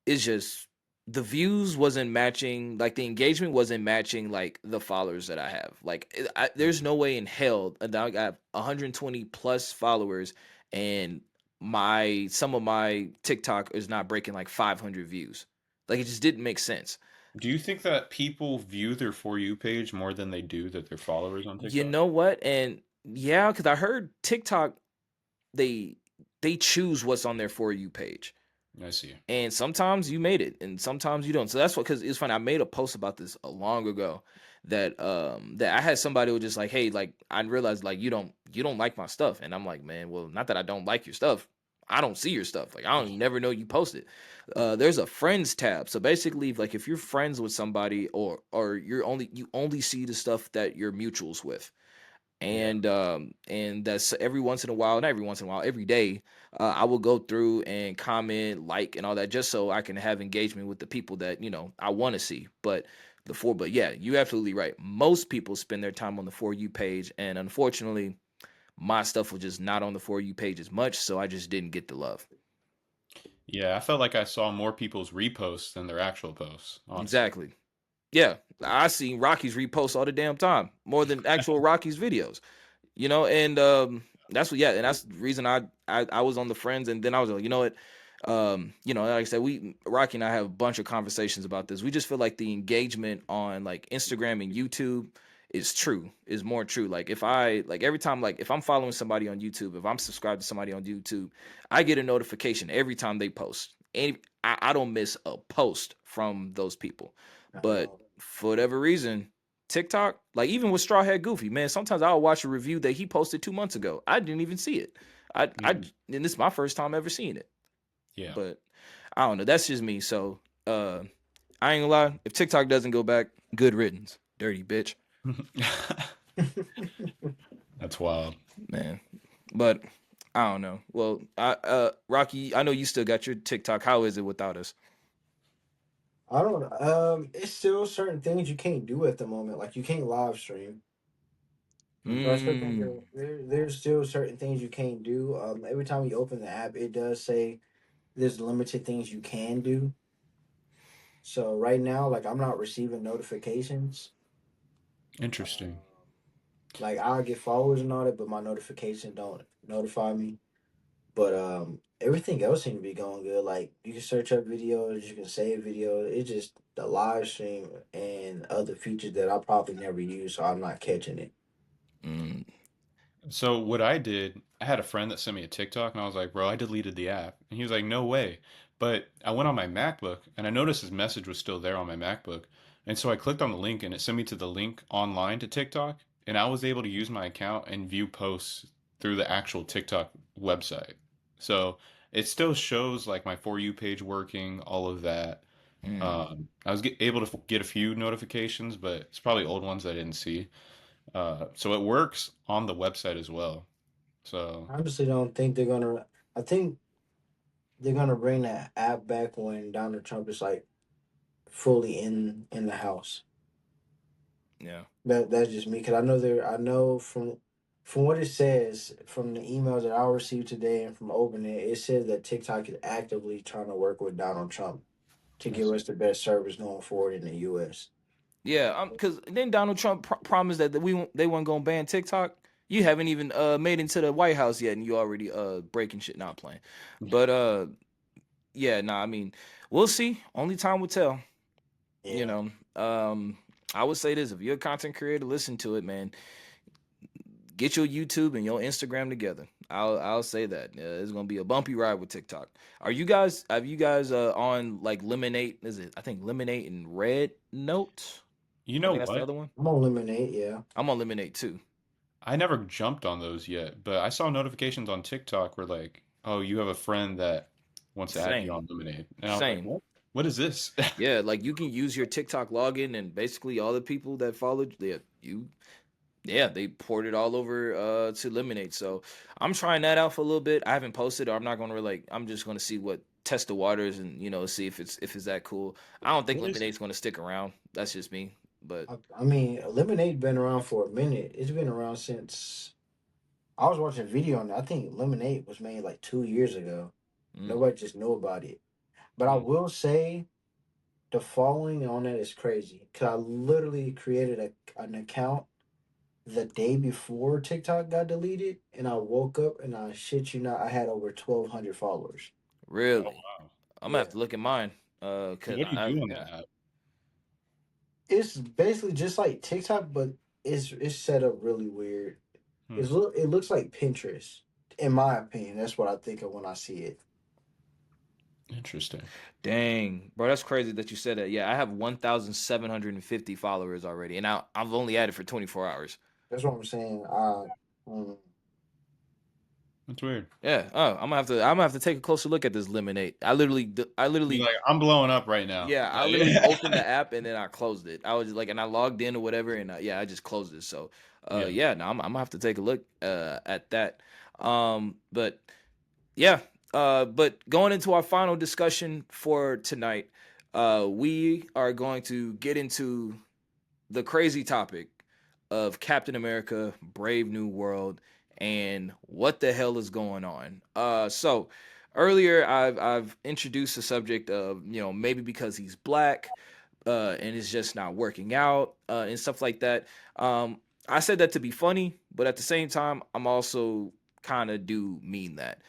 it's just the views wasn't matching, like the engagement wasn't matching like the followers that I have. Like there's no way in hell that I got 120 plus followers and my some of my TikTok is not breaking like 500 views. Like it just didn't make sense. Do you think that people view their For You page more than they do that their followers on You TikTok? know what? And yeah, because I heard TikTok they they choose what's on their For You page. I see. And sometimes you made it and sometimes you don't. So that's what because it's funny. I made a post about this a long ago that I had somebody who was just like, hey, like I realized like you don't like my stuff. And I'm like, man, well, not that I don't like your stuff. I don't see your stuff. Like I don't never know you post it. There's a friends tab. So basically, like if you're friends with somebody or you only see the stuff that you're mutuals with. Yeah. And that's every once in a while, not every once in a while, every day, I will go through and comment, like, and all that, just so I can have engagement with the people that I want to see. But yeah, you're absolutely right. Most people spend their time on the For You page, and unfortunately, my stuff was just not on the For You page as much, so I just didn't get the love. Yeah, I felt like I saw more people's reposts than their actual posts, honestly. Exactly. Yeah, I seen Rocky's reposts all the damn time, more than actual Rocky's videos. And that's what, yeah, and that's the reason I was on the friends, and then I was like, what, like I said, Rocky and I have a bunch of conversations about this. We just feel like the engagement on like Instagram and YouTube is more true. Like if I like every time, like if I'm following somebody on YouTube, if I'm subscribed to somebody on YouTube, I get a notification every time they post, and I don't miss a post from those people. I But know. for whatever reason, TikTok, like even with Straw Hat Goofy, man, sometimes I'll watch a review that he posted 2 months ago. I didn't even see it. Mhm. And this is my first time ever seeing it. Yeah. But I don't know. That's just me. So I ain't gonna lie. If TikTok doesn't go back, good riddance, dirty bitch, That's wild. man. But I don't know. Well, Rocky, I know you still got your TikTok. How is it without us? I don't. It's still certain things you can't do at the moment. Like you can't live stream. So I still think Mm, there's still certain things you can't do. Every time you open the app, it does say there's limited things you can do. So right now, like I'm not receiving notifications. Interesting. Um, like I'll get followers and all that, but my notification don't notify me. But everything else seems to be going good. Like you can search up videos, you can save videos. It's just the live stream and other features that I probably never use, so I'm not catching it. mm, So what I did, I had a friend that sent me a TikTok and I was like, bro, I deleted the app. And he was like, no way. But I went on my MacBook and I noticed his message was still there on my MacBook. And so I clicked on the link and it sent me to the link online to TikTok. And I was able to use my account and view posts through the actual TikTok website. So it still shows like my For You page working, all of that. mm. I was able to get a few notifications, but it's probably old ones I didn't see. So it works on the website as well. So I honestly don't think they're gonna. I think they're gonna bring that app back when Donald Trump is like fully in the house. Yeah. That's just me because I know there. I know from what it says from the emails that I received today and from opening it, it says that TikTok is actively trying to work with Donald Trump to I give see. us the best service going forward in the U.S. Yeah, because then Donald Trump promised that they weren't gonna ban TikTok. You haven't even made it into the White House yet, and you already breaking shit. Not playing, but yeah, nah. I mean, we'll see. Only time will tell. You Yeah, know, I would say this: if you're a content creator, listen to it, man. Get your YouTube and your Instagram together. I'll say that it's gonna be a bumpy ride with TikTok. Have you guys on like Lemonade? Is it? I think Lemonade and Red Note. You I know think that's the what? other one. I'm on Lemonade. Yeah, I'm on Lemonade too. I never jumped on those yet, but I saw notifications on TikTok where like, oh, you have a friend that wants to add you Same, on Lemonade. And I was like, same. what? What is this? Yeah, like you can use your TikTok login, and basically all the people that followed yeah, they poured it all over to Lemonade. So I'm trying that out for a little bit. I haven't posted, or I'm not gonna like. I'm just gonna see what test the waters and see if it's that cool. I don't think What is Lemonade's gonna stick around. That's just me. But I mean Lemonade been around for a minute. It's been around since I was watching a video on it. I think Lemonade was made like 2 years ago. mm, Nobody just knew about it. But I Hmm, will say the following on it is crazy. Cause I literally created an account the day before TikTok got deleted, and I woke up and I shit you not, I had over 1,200 followers. oh really, wow. I'm gonna Yeah, have to look at mine. And Cause what do you I do on yeah. that app? it's basically just like TikTok, but it's set up really weird. Hmm, It looks like Pinterest, in my opinion. That's what I think of when I see it. interesting. Dang, bro, that's crazy that you said that. Yeah, I have 1,750 followers already, and I've only had it for 24 hours. That's what I'm saying. Mm, That's weird. Yeah. Oh, I'm gonna have to take a closer look at this lemonade. I You're literally like, I'm blowing up right now. Yeah, I Like, literally opened the app and then I closed it. I was just like, and I logged in or whatever, and yeah, I just closed it. So, yeah. yeah, no, I'm gonna have to take a look at that. But yeah, but going into our final discussion for tonight, we are going to get into the crazy topic of Captain America: Brave New World and what the hell is going on. So earlier I've introduced the subject of maybe because he's black, and it's just not working out, and stuff like that. I said that to be funny, but at the same time, I'm also kind of do mean that.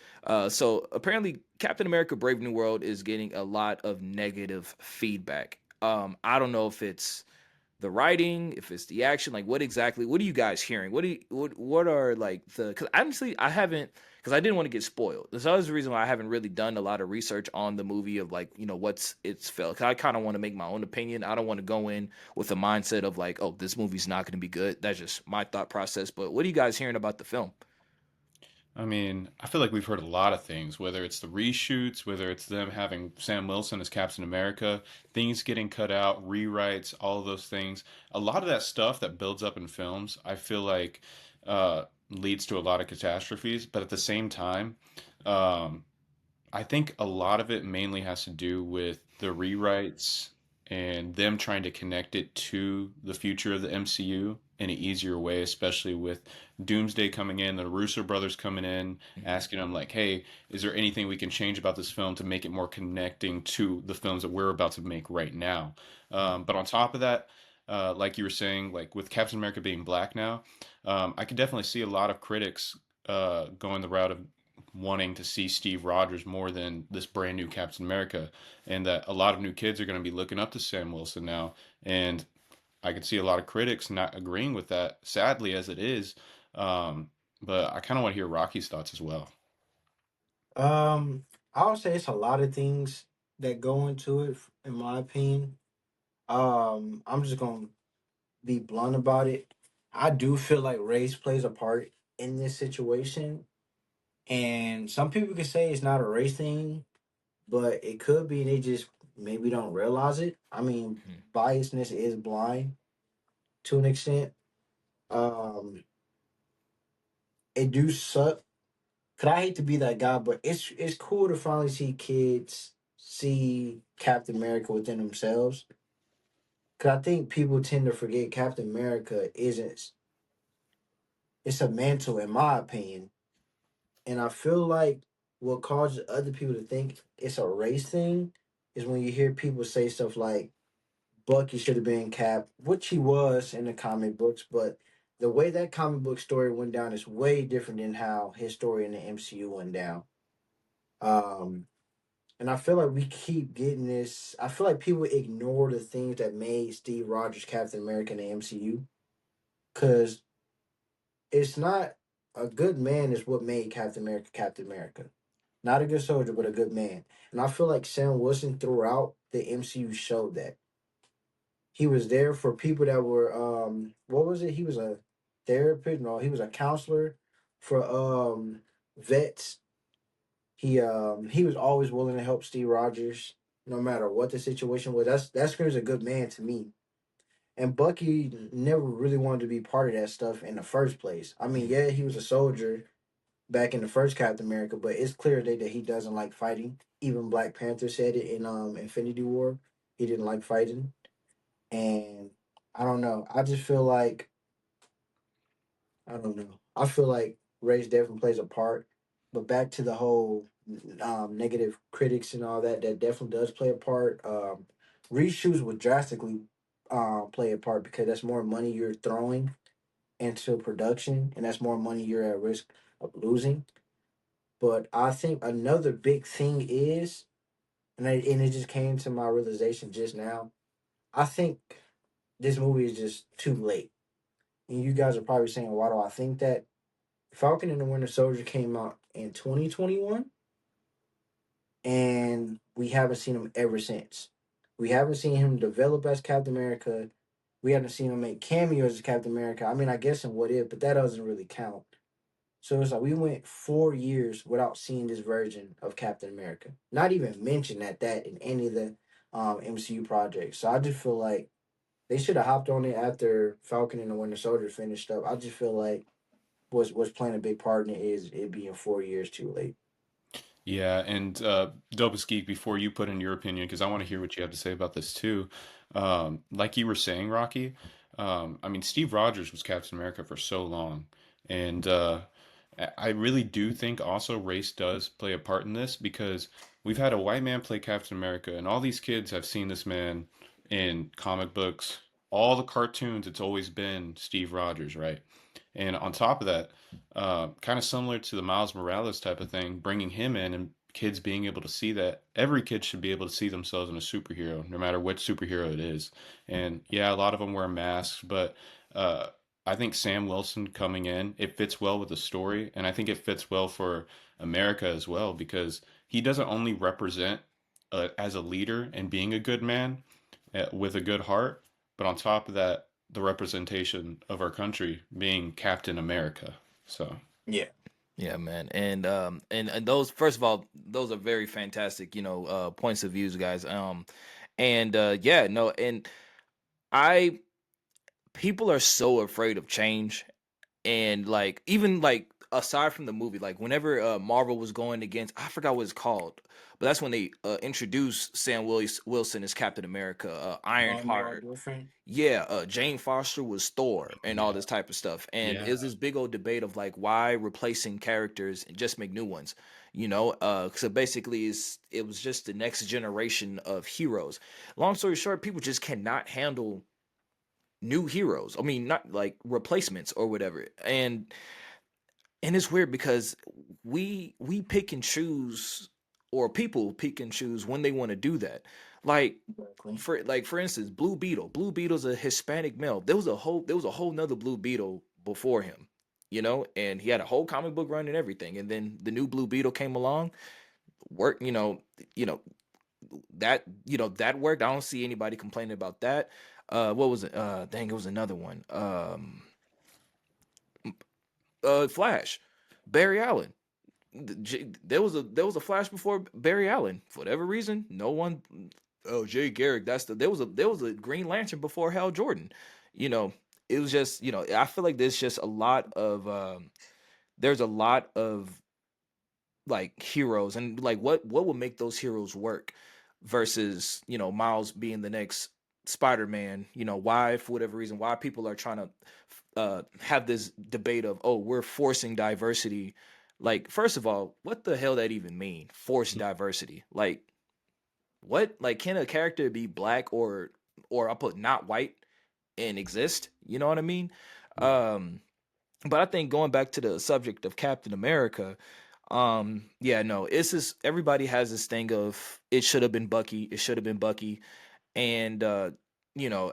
So apparently, Captain America: Brave New World is getting a lot of negative feedback. I don't know if it's the writing, if it's the action, like what are you guys hearing? What are like because honestly I haven't, because I didn't want to get spoiled. That's always the reason why I haven't really done a lot of research on the movie of like what's it's felt. 'Cause I kind of want to make my own opinion. I don't want to go in with a mindset of like, oh, this movie's not going to be good. That's just my thought process. But what are you guys hearing about the film? I mean, I feel like we've heard a lot of things, whether it's the reshoots, whether it's them having Sam Wilson as Captain America, things getting cut out, rewrites, all of those things. A lot of that stuff that builds up in films, I feel like leads to a lot of catastrophes. But at the same time, um, I think a lot of it mainly has to do with the rewrites and them trying to connect it to the future of the MCU in an easier way, especially with Doomsday coming in, the Russo brothers coming in, Mhm. asking them like, "Hey, is there anything we can change about this film to make it more connecting to the films that we're about to make right now?" But on top of that, like you were saying, like with Captain America being black now, I could definitely see a lot of critics going the route of wanting to see Steve Rogers more than this brand new Captain America, and that a lot of new kids are going to be looking up to Sam Wilson now. And I could see a lot of critics not agreeing with that, sadly as it is. Um, but I kind of want to hear Rocky's thoughts as well. Um, I would say it's a lot of things that go into it, in my opinion. I'm just gonna be blunt about it. I do feel like race plays a part in this situation, and some people can say it's not a race thing, but it could be. They just maybe don't realize it. I mean, Mhm. biasness is blind to an extent. Um, it do suck. Cause I hate to be that guy, but it's cool to finally see kids see Captain America within themselves. Cause I think people tend to forget Captain America isn't. It's a mantle, in my opinion, and I feel like what causes other people to think it's a race thing is when you hear people say stuff like Bucky should have been Cap, which he was in the comic books, but the way that comic book story went down is way different than how his story in the MCU went down. Um, and I feel like we keep getting this. I feel like people ignore the things that made Steve Rogers Captain America in the MCU because it's not a good man is what made Captain America Captain America. Not a good soldier, but a good man. And I feel like Sam Wilson throughout the MCU showed that. He was there for people that were what was it? He was a therapist, no, he was a counselor for vets. He was always willing to help Steve Rogers no matter what the situation was. That screams a good man to me. And Bucky never really wanted to be part of that stuff in the first place. I mean, Mhm. yeah, he was a soldier back in the first Captain America, but it's clear that he doesn't like fighting. Even Black Panther said it in Infinity War. He didn't like fighting. And I don't know. I just feel like I don't know. I feel like race definitely plays a part. But back to the whole negative critics and all that, that definitely does play a part. Reshoots would drastically play a part because that's more money you're throwing into production, and that's more money you're at risk of losing. But I think another big thing is, and it just came to my realization just now. I think this movie is just too late, and you guys are probably saying, "Why do I think that?" Falcon and the Winter Soldier came out in 2021, and we haven't seen him ever since. We haven't seen him develop as Captain America. We haven't seen him make cameos as Captain America. I mean, I guess in What If, but that doesn't really count. So it's like we went 4 years without seeing this version of Captain America. Not even mentioned that in any of the MCU projects. So I just feel like they should have hopped on it after Falcon and the Winter Soldier finished up. I just feel like was playing a big part in it is it being 4 years too late. Yeah, and Dopest Geek, before you put in your opinion, because I want to hear what you have to say about this too. Like you were saying, Rocky, I mean, Steve Rogers was Captain America for so long, and I really do think also race does play a part in this because we've had a white man play Captain America, and all these kids have seen this man in comic books, all the cartoons. It's always been Steve Rogers, right? And on top of that, kind of similar to the Miles Morales type of thing, bringing him in and kids being able to see that every kid should be able to see themselves in a superhero, no matter which superhero it is. And yeah, a lot of them wear masks, but uh, I think Sam Wilson coming in, it fits well with the story, and I think it fits well for America as well because he doesn't only represent as a leader and being a good man with a good heart, but on top of that, the representation of our country being Captain America. So Yeah. Yeah, man. And those, first of all, those are very fantastic, points of views, guys. Yeah, no, and I people are so afraid of change, and like even like aside from the movie, like whenever Marvel was going against, I forgot what it's called, but that's when they introduced Wilson as Captain America, All Ironheart. different. Yeah, Jane Foster was Thor and all yeah, this type of stuff. And yeah, it was this big old debate of like why replacing characters and just make new ones, so basically it was just the next generation of heroes. Long story short, people just cannot handle new heroes. I mean, not like replacements or whatever. And it's weird because we pick and choose, or people pick and choose when they want to do that. Like Exactly. for instance, Blue Beetle. Blue Beetle's a Hispanic male. There was a whole nother Blue Beetle before him, and he had a whole comic book run and everything. And then the new Blue Beetle came along, worked, you know that worked. I don't see anybody complaining about that. What was it? Dang, it was another one. Flash, Barry Allen. There was a Flash before Barry Allen. For whatever reason, no one. Oh, Jay Garrick. There was a Green Lantern before Hal Jordan. You know, it was just I feel like there's a lot of like heroes, and like what would make those heroes work versus Miles being the next Spider-Man. Why, for whatever reason, why people are trying to have this debate of, oh, we're forcing diversity. Like, first of all, what the hell that even mean, force diversity? Like, what? Like, can a character be black or I put not white and exist? You know what I mean? yeah. um but I think going back to the subject of Captain America, yeah, no, it's just everybody has this thing of it should have been Bucky, it should have been Bucky. And and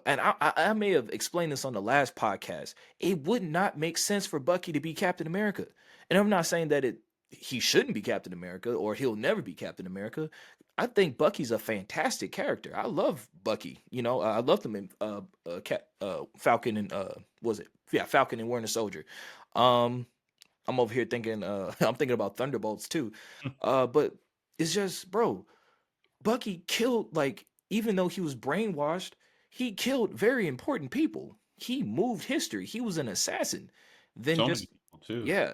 I may have explained this on the last podcast. It would not make sense for Bucky to be Captain America. And I'm not saying that he shouldn't be Captain America or he'll never be Captain America. I think Bucky's a fantastic character. I love Bucky. I loved him in Falcon and was it? Yeah, Falcon and Winter Soldier. Um, I'm over here thinking I'm thinking about Thunderbolts too. But it's just, bro, Bucky killed, like, even though he was brainwashed, he killed very important people. He moved history. He was an assassin. Then So many just people too. yeah,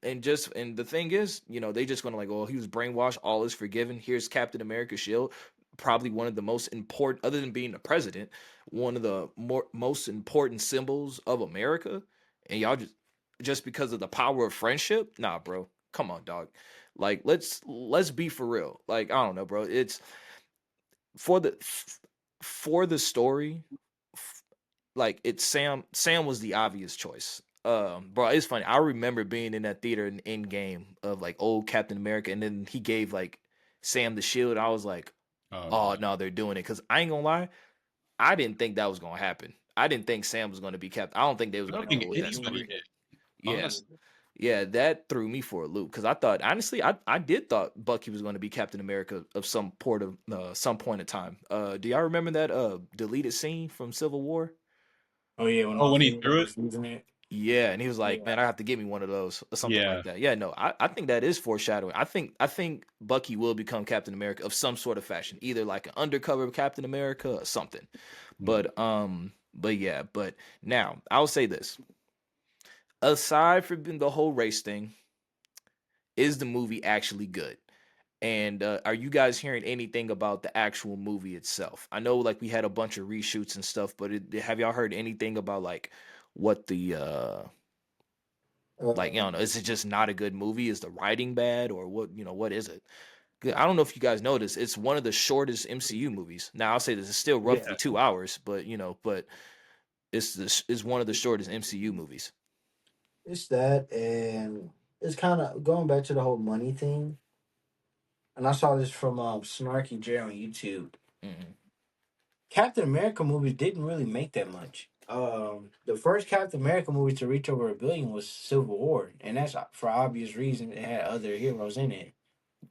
and the thing is, they just gonna like, oh, he was brainwashed, all is forgiven. Here's Captain America's shield, probably one of the most important, other than being the president, one of the most important symbols of America. And y'all just because of the power of friendship, nah, bro, come on, dog. Like, let's be for real. Like, I don't know, bro. It's for the story, like, it's Sam was the obvious choice. Bro, it's funny. I remember being in that theater in Endgame of like old Captain America, and then he gave like Sam the shield. I was like, Oh oh yeah. no, they're doing it. Because I ain't gonna lie, I didn't think that was gonna happen. I didn't think Sam was gonna be kept. I don't think they was I gonna don't go think with that anybody story. did. Yeah. Honestly, Yeah, that threw me for a loop because I thought, honestly, I did thought Bucky was going to be Captain America of some point in time. Do y'all remember that deleted scene from Civil War? Oh yeah, when oh, all when he three of them threw it, was using it. Yeah, and he was like, Yeah. "Man, I have to get me one of those," or something Yeah. like that. Yeah, no, I think that is foreshadowing. I think Bucky will become Captain America of some sort of fashion, either like an undercover Captain America or something. Mhm. But yeah, but now I'll say this: aside from the whole race thing, is the movie actually good? And are you guys hearing anything about the actual movie itself? I know like we had a bunch of reshoots and stuff, but have y'all heard anything about like what the like, you know, Um, is it just not a good movie? Is the writing bad, or what? You know, what is it? 'Cause I don't know if you guys noticed. It's one of the shortest MCU movies. Now I'll say this is still roughly Yeah. 2 hours, but you know, but it's one of the shortest MCU movies. it's that, and it's kind of going back to the whole money thing. And I saw this from Snarky J on YouTube. Hmm. Captain America movies didn't really make that much. The first Captain America movie to reach over 1 billion was Civil War, and that's for obvious reason. It had other heroes in it,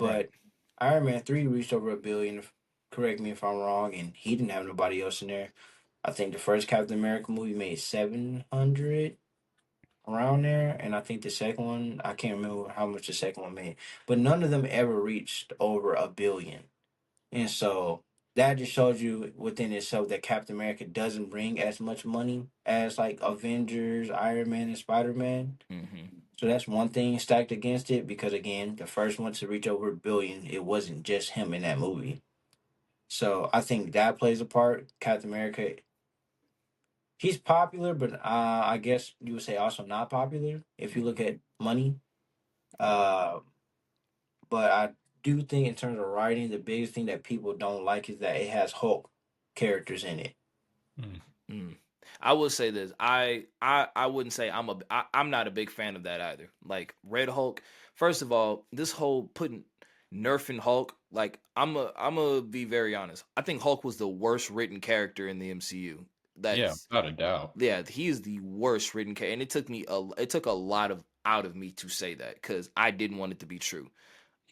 Right. but Iron Man 3 reached over 1 billion. Correct me if I'm wrong, and he didn't have nobody else in there. I think the first Captain America movie made 700 around there, and I think the second one I can't remember how much the second one made, but none of them ever reached over 1 billion. And so that just shows you within itself that Captain America doesn't bring as much money as like Avengers, Iron Man, and Spider Man. Hmm. So that's one thing stacked against it because again, the first one to reach over 1 billion, it wasn't just him in that movie. So I think that plays a part. Captain America, he's popular, but I guess you would say also not popular if you look at money. Right. Uh, but I do think in terms of writing, the biggest thing that people don't like is that it has Hulk characters in it. Mm. Mm. I will say this. I wouldn't say I'm not a big fan of that either. Like Red Hulk. First of all, this whole putting nerfing Hulk. Like I'm a be very honest. I think Hulk was the worst written character in the MCU. Yeah, That's without a doubt. Yeah. He is the worst written character, and it took a lot of out of me to say that because I didn't want it to be true.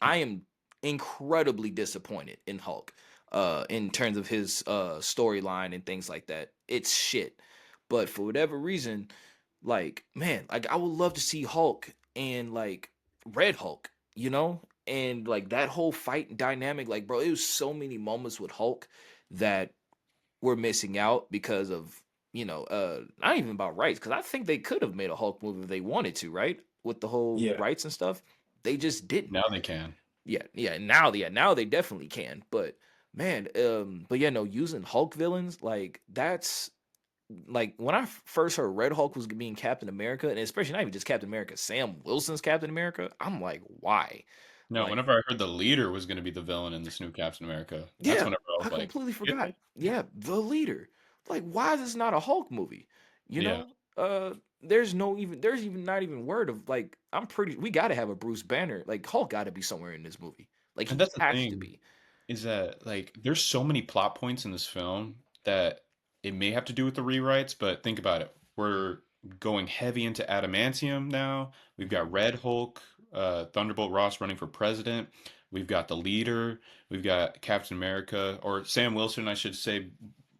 I am incredibly disappointed in Hulk in terms of his storyline and things like that. It's shit. But for whatever reason, like, man, like I would love to see Hulk and like Red Hulk, you know? And like that whole fight dynamic, like, bro, it was so many moments with Hulk that we're missing out because of, not even about rights, because I think they could have made a Hulk movie if they wanted to, right? With the whole Yeah. rights and stuff. They just didn't. Now they can. Now they definitely can. But man, but yeah, no, using Hulk villains, like that's like when I first heard Red Hulk was being Captain America, and especially not even just Captain America, Sam Wilson's Captain America, I'm like, why? No, Like, whenever I heard the leader was going to be the villain in this new Captain America, that's yeah, whenever I I was like, completely forgot. really? Yeah, the leader. Like, why is this not a Hulk movie? You Yeah. know, there's even not even word of like we got to have a Bruce Banner. Like Hulk got to be somewhere in this movie. Like And he that's the has to thing be. is that like there's so many plot points in this film that it may have to do with the rewrites, but think about it. We're going heavy into adamantium now. We've got Red Hulk, Thunderbolt Ross running for president. We've got the leader. We've got Captain America, or Sam Wilson, I should say,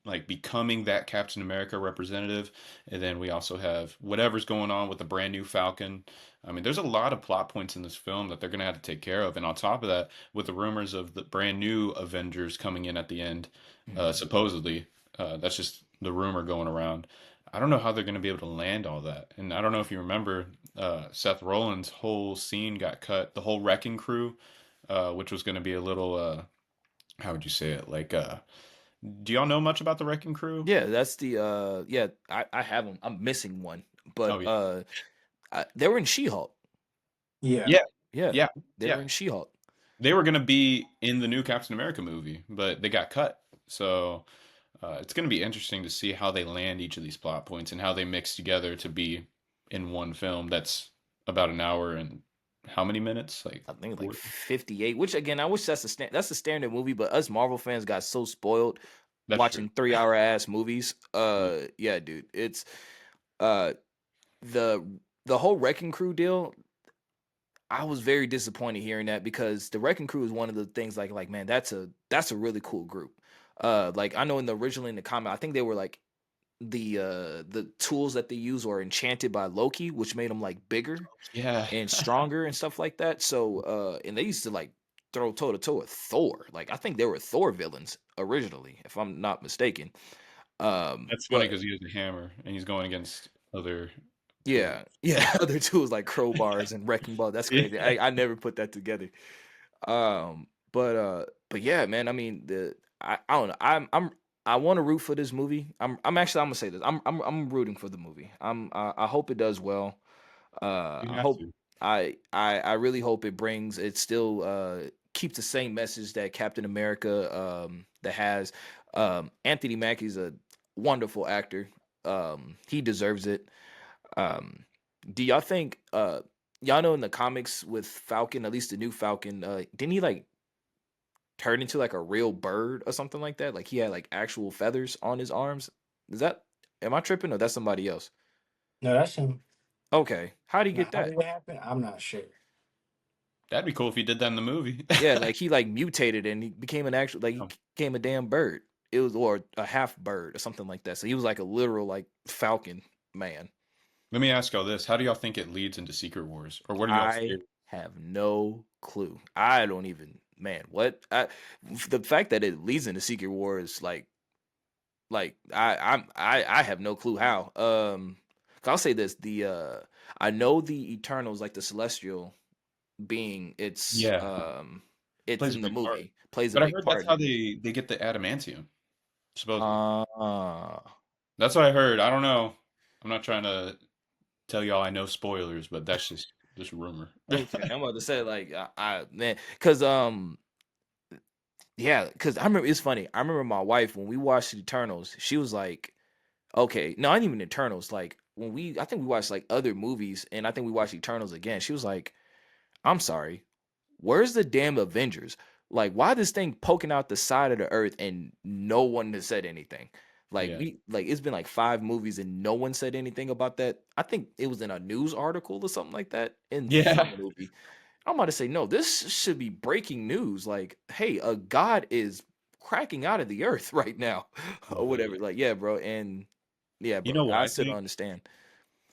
like becoming that Captain America representative. And then we also have whatever's going on with the brand new Falcon. I mean, there's a lot of plot points in this film that they're going to have to take care of. And on top of that, with the rumors of the brand new Avengers coming in at the end, Mhm. supposedly, that's just the rumor going around. I don't know how they're going to be able to land all that. And I don't know if you remember, Seth Rollins' whole scene got cut, the whole Wrecking Crew, which was going to be a little, how would you say it? Like, do y'all know much about the Wrecking Crew? Yeah, that's the yeah, I have them. I'm missing one, Oh, but yeah. they were in She-Hulk. Yeah. Yeah. Yeah, Yeah. they were Yeah. in She-Hulk. They were going to be in the new Captain America movie, but they got cut. So it's going to be interesting to see how they land each of these plot points and how they mix together to be in one film that's about an hour and how many minutes? Like I think like 40? 58, which again, I wish that's a standard movie, but us Marvel fans got so spoiled That's true. watching 3 hour ass movies. Yeah. Yeah, dude, it's uh the the whole Wrecking Crew deal. I was very disappointed hearing that because the Wrecking Crew is one of the things like man, that's a really cool group. Like I know in the originally in the comic, I think they were like the tools that they use were enchanted by Loki, which made him like bigger Yeah. and stronger and stuff like that. So and they used to like throw toe to toe with Thor. Like I think they were Thor villains originally, if I'm not mistaken. That's funny But because he has a hammer and he's going against other tools. yeah, yeah, other tools like crowbars and wrecking ball. That's crazy. Yeah. I never put that together. But yeah, man. I mean, I don't know. I want to root for this movie. I'm actually I'm gonna say this. I'm rooting for the movie. I hope it does well. You I have hope to. I really hope it brings it still keeps the same message that Captain America that has. Anthony Mackie's a wonderful actor. He deserves it. Um, do y'all think y'all know in the comics with Falcon, at least the new Falcon, didn't he like turn into like a real bird or something like that? Like he had like actual feathers on his arms. Is that am I tripping or that's somebody else? No, that's him. Okay. How do you Now, get how that? did it happen? I'm not sure. That'd be cool if he did that in the movie. Yeah, like he like mutated and he became an actual like he Um, became a damn bird. It was or a half bird or something like that. So he was like a literal like falcon man. Let me ask y'all this: how do y'all think it leads into Secret Wars, or what are y'all's I favorite? have no clue. I don't even man, what the fact that it leads into Secret War is I have no clue how. 'Cause I'll say this, I know the Eternals, like the celestial being, Yeah, it's plays a in the big part. movie, plays a But I big heard that's part how in it. they get the adamantium, supposedly. Uh That's what I heard. I don't know. I'm not trying to tell y'all I know spoilers, but that's just rumor. okay. I'm about to say like I man, cause yeah, cause I remember it's funny. I remember my wife when we watched Eternals, she was like, okay, no, not even Eternals. Like when I think we watched like other movies, and I think we watched Eternals again. She was like, I'm sorry, where's the damn Avengers? Like, why this thing poking out the side of the earth and no one has said anything? Like Yeah. it's been like 5 movies and no one said anything about that. I think it was in a news article or something like that in some Yeah. movie. I'm about to say, no, this should be breaking news. Like, hey, a god is cracking out of the earth right now, or Right. whatever. Like, yeah, bro, and yeah, You bro, know what I I still don't think? understand.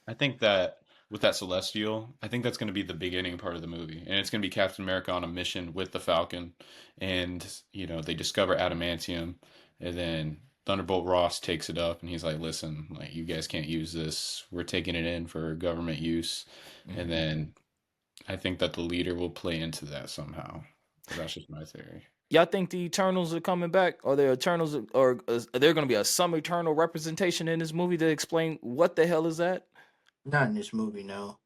I think that with that Celestial, I think that's going to be the beginning part of the movie. And it's going to be Captain America on a mission with the Falcon. And, they discover adamantium. And then Thunderbolt Ross takes it up and he's like, listen, like, you guys can't use this. We're taking it in for government use. And Mhm. then I think that the leader will play into that somehow. But that's just my theory. Y'all think the Eternals are coming back? Or the Eternals, or is there going to be some Eternal representation in this movie to explain what the hell is that? Not in this movie, no.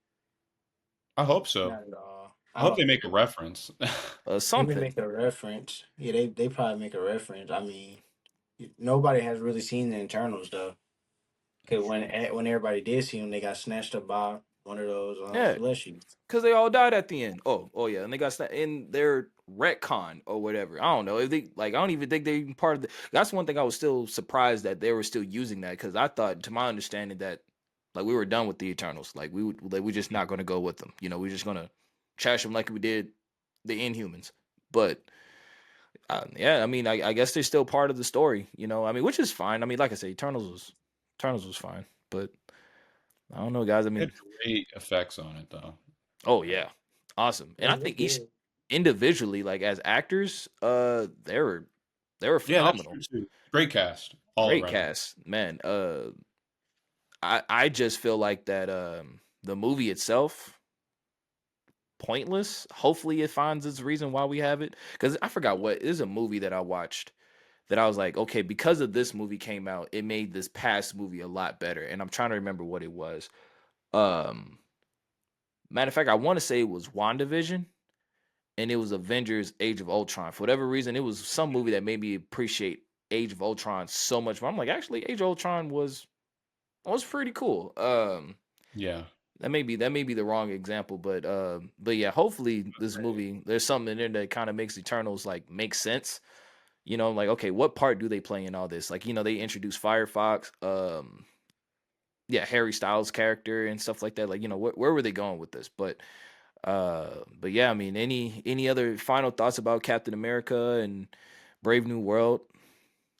I hope so. Not at all. I I hope don't they think make a reference. they may Something. make a reference. Yeah, they probably make a reference. I mean, nobody has really seen the internals though. Because when everybody did see them, they got snatched up by one of those Yeah, celestials. because they all died at the end. Oh yeah, and they got in their retcon or whatever. I don't know if they like. I don't even think they even part of the. That's one thing I was still surprised that they were still using that because I thought, to my understanding, that like we were done with the Eternals. Like we're just not going to go with them. We're just going to trash them like we did the Inhumans. But yeah, I mean, I guess they're still part of the story. I mean, which is fine. I mean, like I said, Eternals was fine. But I don't know, guys. I It had mean, great effects on it, though. oh yeah, awesome. And They I look think each good. individually, like as actors, they were Yeah, that's phenomenal. true too. Great cast all Great around. cast, man. I just feel like that the movie itself pointless. Hopefully, it finds its reason why we have it. Because I forgot what is a movie that I watched that I was like, okay, because of this movie came out, it made this past movie a lot better. And I'm trying to remember what it was. Um, Matter of fact, I want to say it was WandaVision and it was Avengers Age of Ultron. For whatever reason, it was some movie that made me appreciate Age of Ultron so much. But I'm like, actually, Age of Ultron was pretty cool. Yeah. That may be the wrong example, but yeah, hopefully this movie there's something in there that kind of makes Eternals like make sense. Like okay, what part do they play in all this? Like they introduce Firefox, yeah, Harry Styles character and stuff like that. Like where were they going with this? But yeah, I mean, any other final thoughts about Captain America and Brave New World?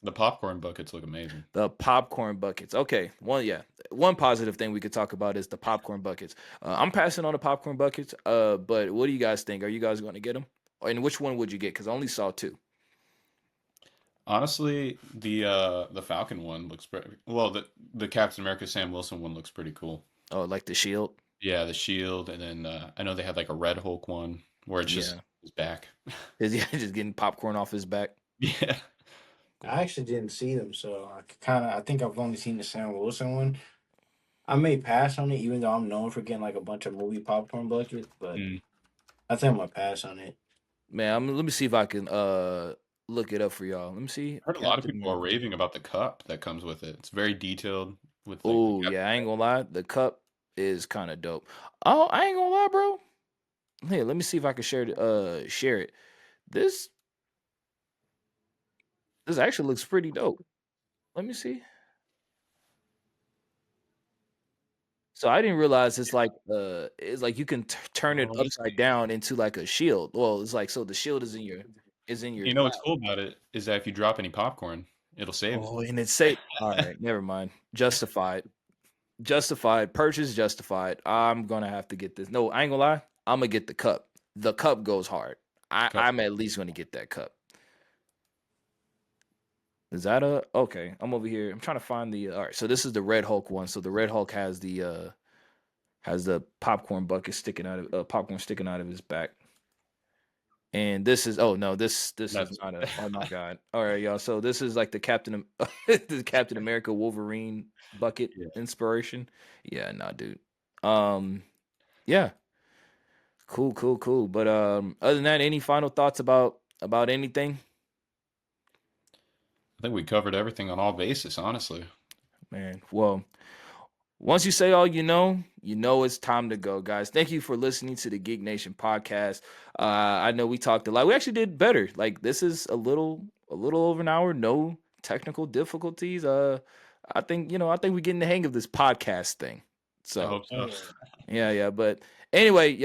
The popcorn buckets look amazing. The popcorn buckets. Okay. One positive thing we could talk about is the popcorn buckets. I'm passing on the popcorn buckets. But what do you guys think? Are you guys going to get them? And which one would you get? Because I only saw two. Honestly, the Falcon one looks pretty well. The Captain America Sam Wilson one looks pretty cool. Oh, like the shield. Yeah, the shield, and then I know they had like a Red Hulk one where it's just Yeah. his back. Is he just getting popcorn off his back? Yeah. I actually didn't see them, so I think I've only seen the Sam Wilson one. I may pass on it, even though I'm known for getting like a bunch of movie popcorn buckets, but Mm. I think I'm gonna pass on it. Man, let me see if I can look it up for y'all. Let me see. I heard a lot of people are raving about the cup that comes with it. It's very detailed with like Oh yeah, I ain't gonna lie. The cup is kind of dope. Oh, I ain't gonna lie, bro. Here, let me see if I can share it. This actually looks pretty dope. Let me see. So I didn't realize it's like you can turn it Oh, let's upside down into like a shield. Well, it's like so the shield is in your You know what's cool about it is that if you drop any popcorn, it'll save. Oh, and it's safe. All right, never mind. Justified. Justified. Purchase justified. I'm gonna have to get this. No, I ain't gonna lie. I'm gonna get the cup. The cup goes hard. Cup. I'm at least gonna get that cup. Is that okay? I'm over here. I'm trying to find the all right. So this is the Red Hulk one. So the Red Hulk has the popcorn bucket sticking out of popcorn sticking out of his back. And this is this is not a oh my god. All right, y'all. So this is like the the Captain America Wolverine bucket inspiration. Yeah, nah, dude. Yeah. Cool. But other than that, any final thoughts about anything? I think we covered everything on all bases, honestly. Man, well, once you say all you know it's time to go, guys. Thank you for listening to the Geek Nation podcast. I know we talked a lot. We actually did better. Like this is a little over an hour. No technical difficulties. I think we're getting the hang of this podcast thing. So I hope so. yeah. But anyway,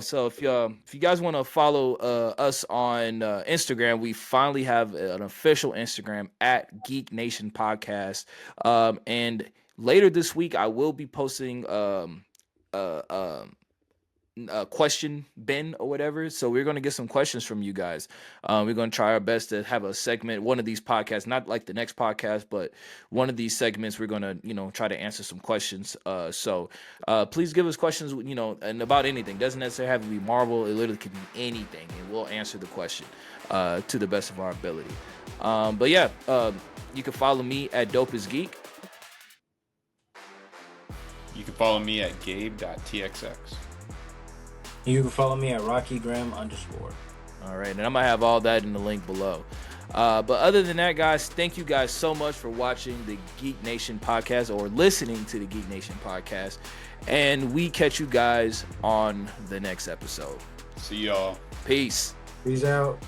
so if you guys want to follow us on Instagram, we finally have an official Instagram at Geek Nation Podcast. And later this week, I will be posting a question bin or whatever. So we're going to get some questions from you guys. We're going to try our best to have a segment, one of these podcasts, not like the next podcast, but one of these segments, we're going to, try to answer some questions. So please give us questions, and about anything. Doesn't necessarily have to be Marvel. It literally could be anything, and we'll answer the question to the best of our ability. But yeah, you can follow me at Dopest Geek. You can follow me at gabe.txx. You can follow me at RockyGram_. All right, and I'm gonna have all that in the link below. But other than that, guys, thank you guys so much for watching the Geek Nation podcast or listening to the Geek Nation podcast. And we catch you guys on the next episode. See y'all. Peace. Peace out.